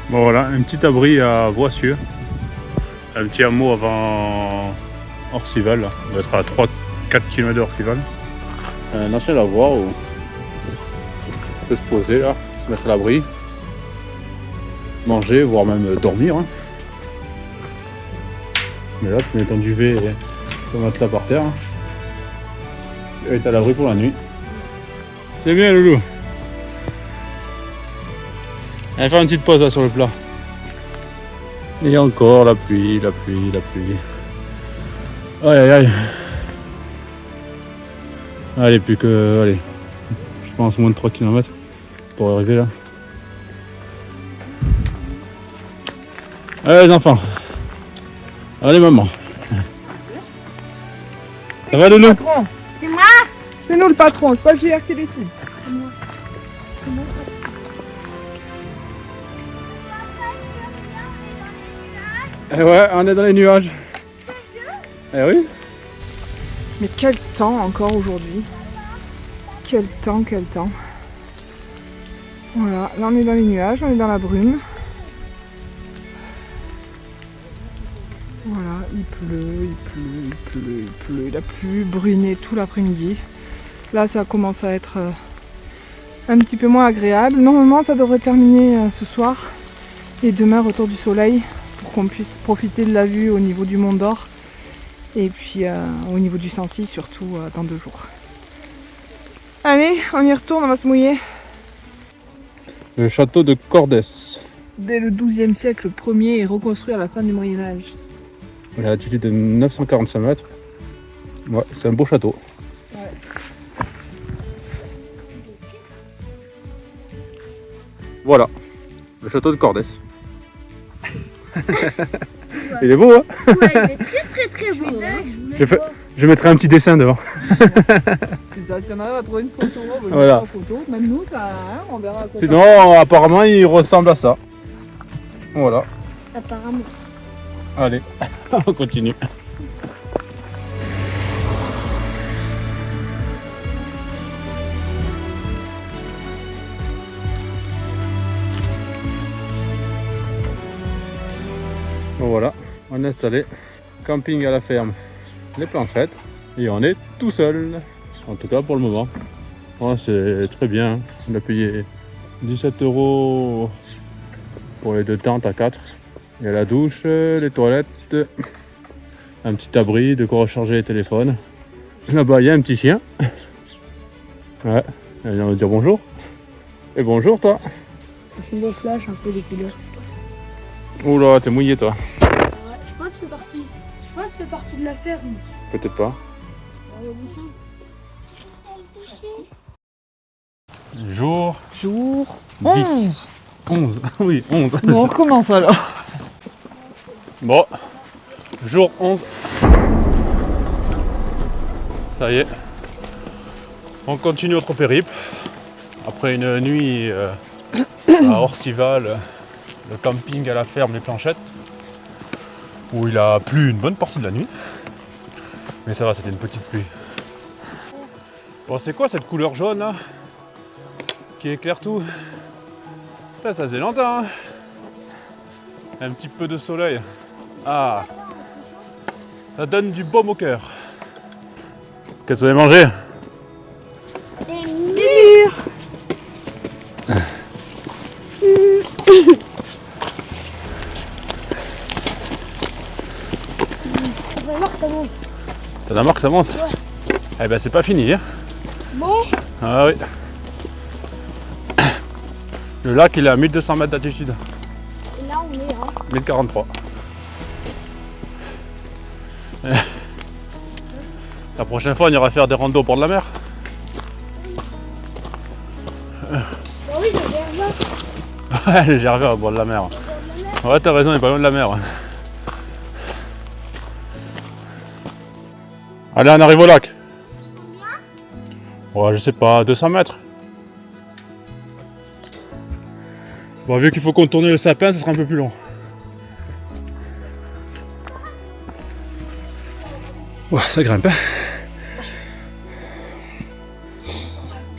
S1: Bon voilà, un petit abri à Voissieux. Un petit hameau avant Orcival. Là. On va être à 3-4 km d'Orcival. Un ancien lavoir où on peut se poser là, se mettre à l'abri, manger, voire même dormir. Hein. Mais là, tu mets ton duvet et ton matelas par terre. Hein. Et t'es à l'abri pour la nuit. C'est bien, Loulou. Allez faire une petite pause là sur le plat. Et encore la pluie, la pluie, la pluie. Aïe aïe aïe. Allez, plus que. Allez. Je pense moins de 3 km pour arriver là. Allez les enfants. Allez maman. Ça va Loulou?
S3: C'est moi.
S2: C'est nous le patron, c'est pas le GR qui décide.
S1: Eh ouais, on est dans les nuages. Eh oui.
S2: Mais quel temps encore aujourd'hui. Quel temps, quel temps. Voilà, là on est dans les nuages, on est dans la brume. Voilà, il pleut, il pleut, il pleut, il pleut. Il a plu, bruné tout l'après-midi. Là ça commence à être un petit peu moins agréable. Normalement ça devrait terminer ce soir. Et demain retour du soleil pour qu'on puisse profiter de la vue au niveau du Mont d'Or. Et puis au niveau du Sancy surtout dans 2 jours. Allez, on y retourne, on va se mouiller.
S1: Le château de Cordès.
S2: Dès le XIIe siècle, le premier est reconstruit à la fin du Moyen-Âge.
S1: Il a une altitude de 945 mètres. Ouais, c'est un beau château.
S2: Ouais.
S1: Voilà, le château de Cordès. Il est beau, hein?
S3: Ouais, il est très très très beau. Hein.
S1: Je mettrai un petit dessin devant.
S2: C'est ça, si on arrive à trouver une photo, on va
S1: Voilà.
S2: une photo. Même nous, ça, hein, on verra à quoi ça
S1: Sinon, apparemment, il ressemble à ça. Voilà.
S3: Apparemment.
S1: Allez, on continue. Bon voilà, on est installé. Camping à la ferme, les planchettes. Et on est tout seul. En tout cas pour le moment. Ouais, c'est très bien. On a payé 17 € pour les 2 tentes à 4. Il y a la douche, les toilettes, un petit abri, de quoi recharger les téléphones. Là-bas, il y a un petit chien. Ouais, il vient me dire bonjour. Et bonjour, toi.
S3: C'est des flashs un peu des couleurs.
S1: Oula, t'es mouillé, toi.
S3: Ouais, je pense que ça fait partie de la ferme.
S1: Peut-être pas. Jour
S2: Jour
S1: 10. 11. Oui, 11.
S2: Bon, on recommence alors.
S1: Bon, jour 11. Ça y est. On continue notre périple. Après une nuit à Orcival, le camping à la ferme Les Planchettes, où il a plu une bonne partie de la nuit. Mais ça va, c'était une petite pluie. Bon, c'est quoi cette couleur jaune là qui éclaire tout? Putain, ça faisait longtemps, hein. Un petit peu de soleil. Ah, ça donne du baume au cœur. Qu'est-ce que vous avez mangé? Ça marque, ça monte. Eh ben c'est pas fini. Hein.
S3: Bon,
S1: Ah oui. Le lac il est à 1200 mètres d'altitude.
S3: et là on est à
S1: 1043. La prochaine fois on ira faire des randos au bord de la mer.
S3: Bah oui, le Germain.
S1: Ouais, les Gervais au bord de la mer. Ouais, t'as raison, il est pas loin de la mer. Allez, on arrive au lac. Ouais, je sais pas, 200 mètres. Bon, vu qu'il faut contourner le sapin, ce sera un peu plus long. Ouais, ça grimpe. Hein.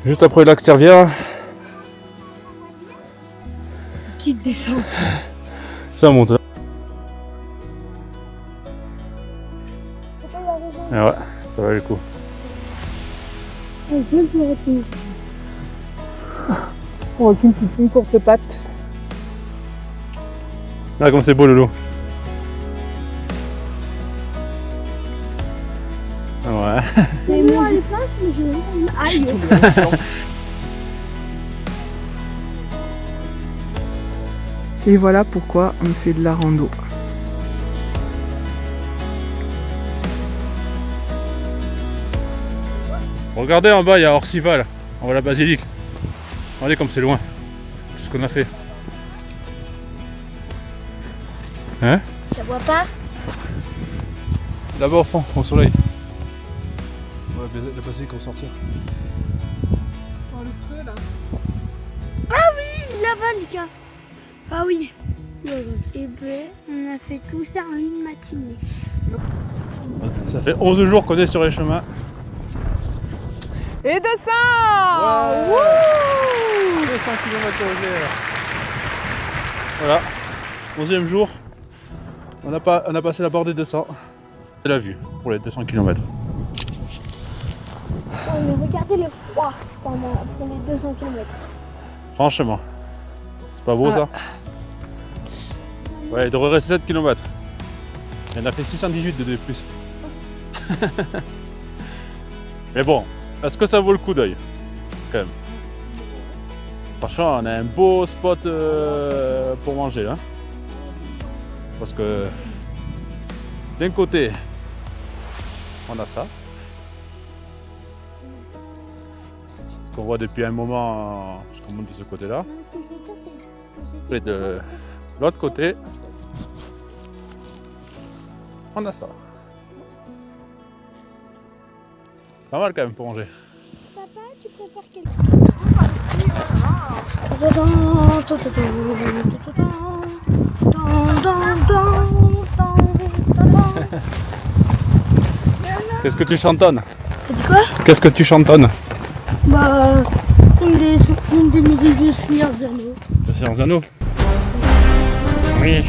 S1: Juste après le lac Servière,
S3: Petite descente.
S1: ça monte. Hein. Et ouais, ça va le coup.
S3: On peut plus retenir.
S4: Oh, avec une courte patte.
S1: Ah, comme c'est beau le loup. Ouais.
S3: C'est moi les places, mais je... Aïe.
S2: Et voilà pourquoi on fait de la rando.
S1: Regardez en bas, il y a Orcival, en bas de la basilique. Regardez comme c'est loin. Tout ce qu'on a fait. Hein?
S3: Je la vois pas.
S1: D'abord au fond, au soleil. Ouais, la basilique va sortir.
S2: Oh, le feu là.
S3: Là-bas, Lucas. Ah oui. Et ben, on a fait tout ça en une matinée.
S1: Ça fait 11 jours qu'on est sur les chemins.
S2: Et descend.
S1: Ouais.
S2: Wouh.
S1: 200 km/h. Voilà, 11e jour. On a passé la barre des 200. C'est la vue pour les 200 km.
S3: Oh, mais regardez le froid pour les 200 km.
S1: Franchement. C'est pas beau ça? Ouais, il devrait rester 7 km. Il en a fait 618 de plus. Mais bon, est-ce que ça vaut le coup d'œil? Quand même. Franchement, on a un beau spot pour manger là. Parce que d'un côté, on a ça. Ce qu'on voit depuis un moment, je te montre de ce côté-là.
S3: Non, ce que je veux dire, c'est...
S1: Et de l'autre côté, on a ça. Pas mal quand même pour manger.
S3: Papa, tu préfères quel...
S1: Qu'est-ce que tu chantonnes?
S3: T'as dit quoi?
S1: Qu'est-ce que tu chantonnes?
S3: Bah, une des musiques du Seigneur des Anneaux.
S1: Le Seigneur des Anneaux. Oui,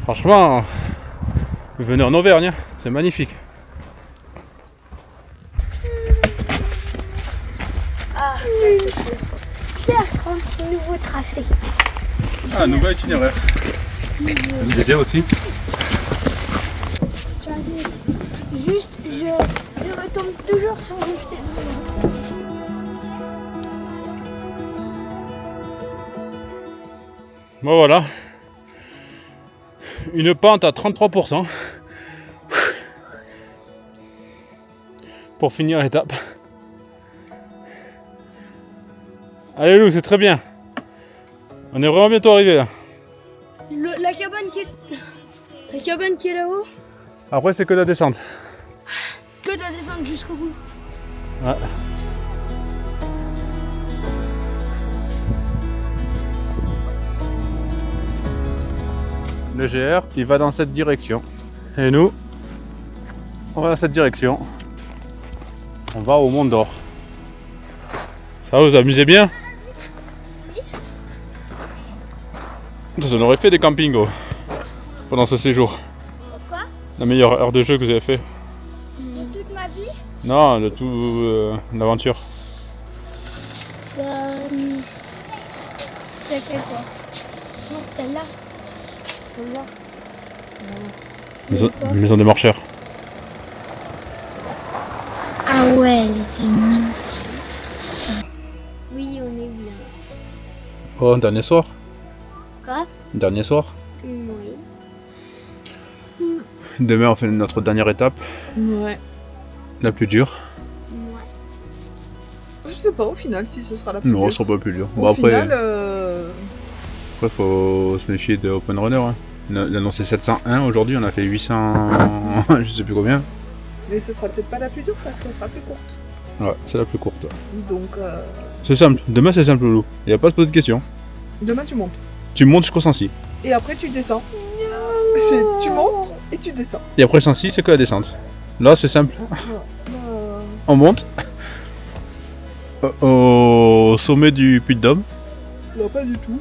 S1: franchement, venez en Auvergne, c'est magnifique.
S3: Ah, c'est Pierre, un nouveau tracé.
S1: Ah, nouveau itinéraire. Vous étiez aussi.
S3: Juste, je retombe toujours sur mon cerveau.
S1: Bon voilà. Une pente à 33%. Pour finir l'étape. Allez Lou, c'est très bien. On est vraiment bientôt arrivé là.
S3: La cabane qui est là-haut,
S1: Après c'est que la descente.
S3: que de la descente jusqu'au bout.
S1: Ouais. Le GR, il va dans cette direction. Et nous, on va dans cette direction. On va au Mont d'Or. Ça va, vous amusez bien? Ça aurait fait des campings pendant ce séjour.
S3: Pourquoi?
S1: La meilleure heure de jeu que vous avez fait.
S3: De toute ma vie?
S1: Non, de tout l'aventure.
S3: C'est quelle quoi? Non, celle-là. Celle-là.
S1: Maison des marcheurs.
S3: Ah ouais, elle était nulle. Oui, on est bien.
S1: Oh, dernier soir.
S3: Quoi?
S1: Dernier soir.
S3: Oui.
S1: Demain, on fait notre dernière étape,
S2: Ouais.
S1: la plus dure.
S2: Je sais pas au final si ce sera la plus
S1: Non,
S2: dure.
S1: ce sera pas plus dur.
S2: Au
S1: Bon, après,
S2: final,
S1: après, faut se méfier de Open Runner. Hein. Il a annoncé 701, aujourd'hui on a fait 800, je sais plus combien.
S2: mais ce sera peut-être pas la plus dure parce qu'elle sera plus courte.
S1: Ouais, c'est la plus courte.
S2: Donc,
S1: C'est simple, demain c'est simple, Loulou. Il n'y a pas à se poser de questions.
S2: demain tu montes.
S1: Tu montes jusqu'au 106.
S2: Et après tu descends. Tu montes et tu descends.
S1: Et après le 106, c'est que la descente. Là, c'est simple. On monte au sommet du Puy de Dôme.
S2: Non, pas du tout.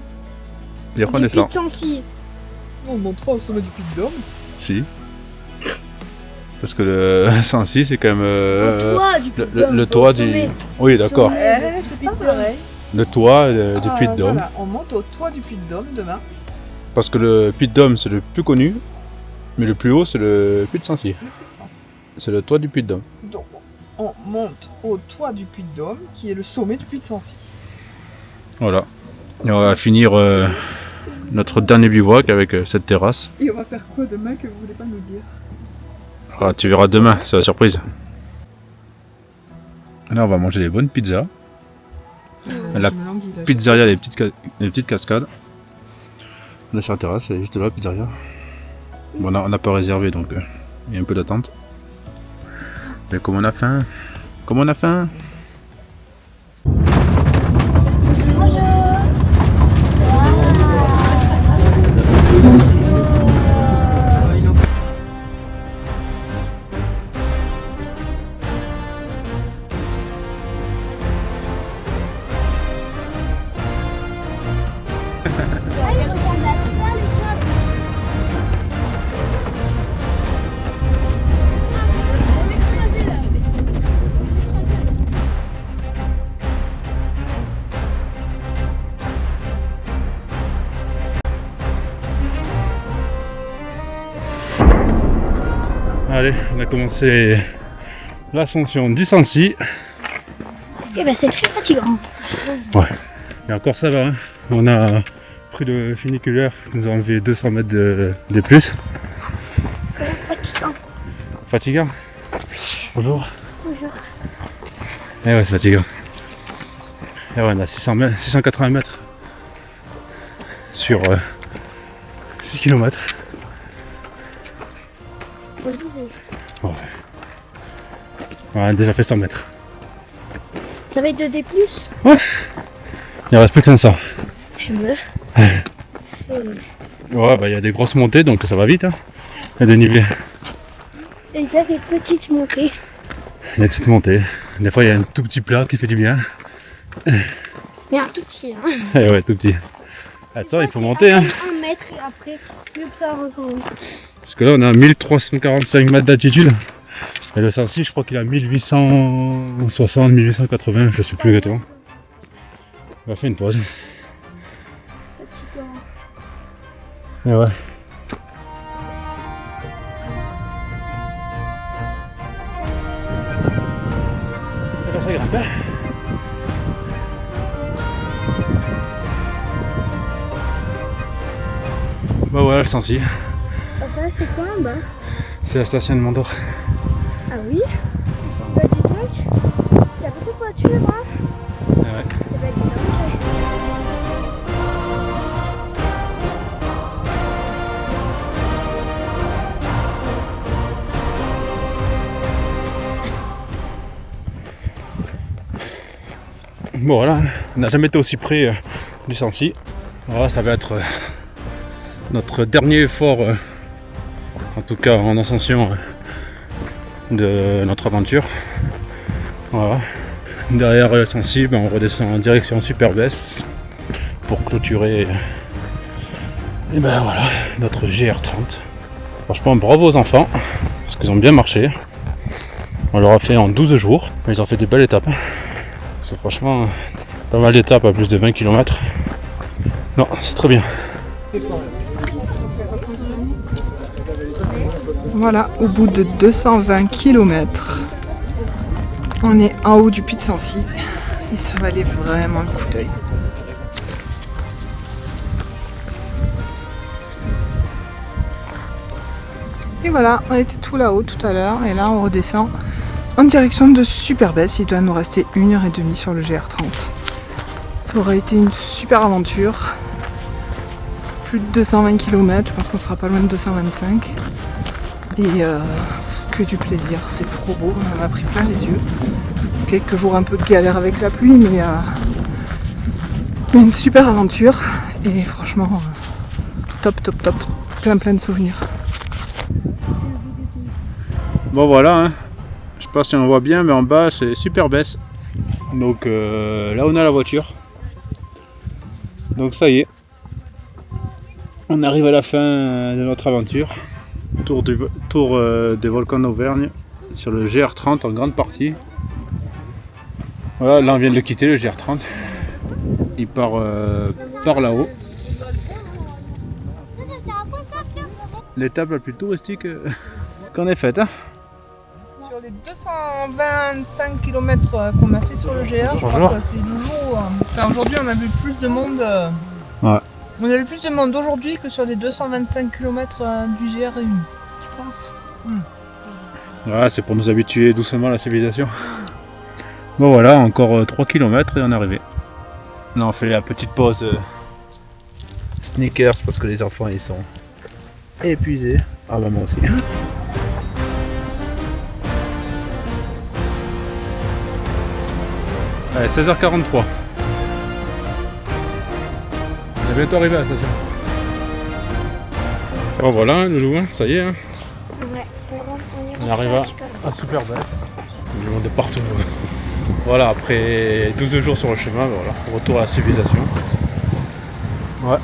S1: Et après on descend.
S2: On monte pas au sommet du Puy de Dôme.
S1: Si. Parce que le 106, c'est quand même le toit du... Oui, d'accord.
S2: C'est pas pareil.
S1: Le toit du Puy de Dôme.
S2: Voilà, on monte au toit du Puy de Dôme demain.
S1: Parce que le Puy de Dôme, c'est le plus connu. Mais le plus haut, c'est le Puy de Sancy.
S2: Le Puy de Sancy.
S1: C'est le toit du Puy de Dôme.
S2: Donc, on monte au toit du Puy de Dôme, qui est le sommet du Puy de Sancy.
S1: Voilà. Et on va finir notre dernier bivouac avec cette terrasse.
S2: Et on va faire quoi demain que vous voulez pas nous dire?
S1: Ah, tu verras demain, c'est la surprise. Là, on va manger des bonnes pizzas. La pizzeria, les petites cascades. Là, sur la terrasse, elle est juste là, la pizzeria. Bon, on n'a pas réservé, donc il y a un peu d'attente. Mais comme on a faim,
S3: Ah, il ressemble à ça, le job. On est écrasé là.
S1: Allez, on a commencé l'ascension du Sancy.
S3: Eh ben c'est très fatigant.
S1: Ouais, et encore ça va, hein. On a pris le funiculaire qui nous a enlevé 200 mètres de plus.
S3: C'est fatigant.
S1: Fatigant. Bonjour.
S3: Bonjour.
S1: Eh ouais, c'est fatigant. Et ouais, on a 680 mètres sur 6 km. Ouais. On a déjà fait 100 mètres.
S3: Ça va être de D+.
S1: Il reste plus que 500.
S3: Je veux.
S1: Ouais, bah il y a des grosses montées donc ça va vite. Hein. Il y a des niveaux.
S3: Et il y a des petites montées.
S1: Il y a des petites montées. Des fois il y a un tout petit plat qui fait du bien.
S3: Mais un tout petit. Hein.
S1: Et ouais, tout petit. Attends, il faut monter. Hein.
S3: 1 mètre et après, plus que ça recommence.
S1: Parce que là on a 1345 mètres d'altitude. Et le Sancy, je crois qu'il a 1860, 1880, je sais plus exactement. On va faire une pause.
S3: Fatigant.
S1: Et ouais. Et là, ça grimpe. Bah ouais, le Sancy.
S3: Ça c'est quoi en bas?
S1: C'est la station de Mondor.
S3: Ah oui? Bah dis donc, il y a beaucoup de voitures hein?
S1: Et ouais.
S3: Eh ben, dis donc.
S1: Bon voilà, on n'a jamais été aussi près du Sancy. Voilà, ça va être notre dernier effort, en tout cas en ascension de notre aventure. Voilà. Derrière le Sancy, on redescend en direction Superbès pour clôturer Et ben voilà, notre GR30. Franchement, bravo aux enfants, parce qu'ils ont bien marché. On leur a fait en 12 jours, ils ont fait des belles étapes. C'est franchement pas mal d'étapes à plus de 20 km. Non, c'est très bien.
S2: Voilà, au bout de 220 km, on est en haut du Puy de Sancy et ça valait vraiment le coup d'œil. Et voilà, on était tout là-haut tout à l'heure et là on redescend en direction de Superbès. Il doit nous rester 1h30 sur le GR30. Ça aurait été une super aventure. Plus de 220 km, je pense qu'on sera pas loin de 225. Et que du plaisir, c'est trop beau, on en a pris plein les yeux. Quelques jours un peu de galère avec la pluie, mais une super aventure. Et franchement, top, plein de souvenirs.
S1: Bon voilà, hein. Je sais pas si on voit bien, mais en bas c'est Superbès. Donc là on a la voiture. Donc ça y est, on arrive à la fin de notre aventure. Tour des volcans d'Auvergne sur le GR30 en grande partie. Voilà, là on vient de le quitter, le GR30. Il part par là-haut. L'étape la plus touristique qu'on ait faite. Hein.
S2: Sur les 225 km qu'on a fait sur le GR, je crois que c'est le jour. Enfin, aujourd'hui on a vu plus de monde.
S1: Ouais.
S2: On a eu plus de monde aujourd'hui que sur les 225 km du GR réuni, je pense.
S1: Ouais, c'est pour nous habituer doucement à la civilisation. Bon voilà, encore 3 km et on est arrivé. Là on fait la petite pause sneakers parce que les enfants ils sont épuisés. Ah bah moi aussi. Allez, 16h43. On est bientôt arrivé à la station. Bon voilà, le jour, ça y est. Hein.
S3: Ouais,
S1: On arrive à Superbès. Du monde de partout. Voilà, après 12 jours sur le chemin, voilà, retour à la civilisation. Ouais.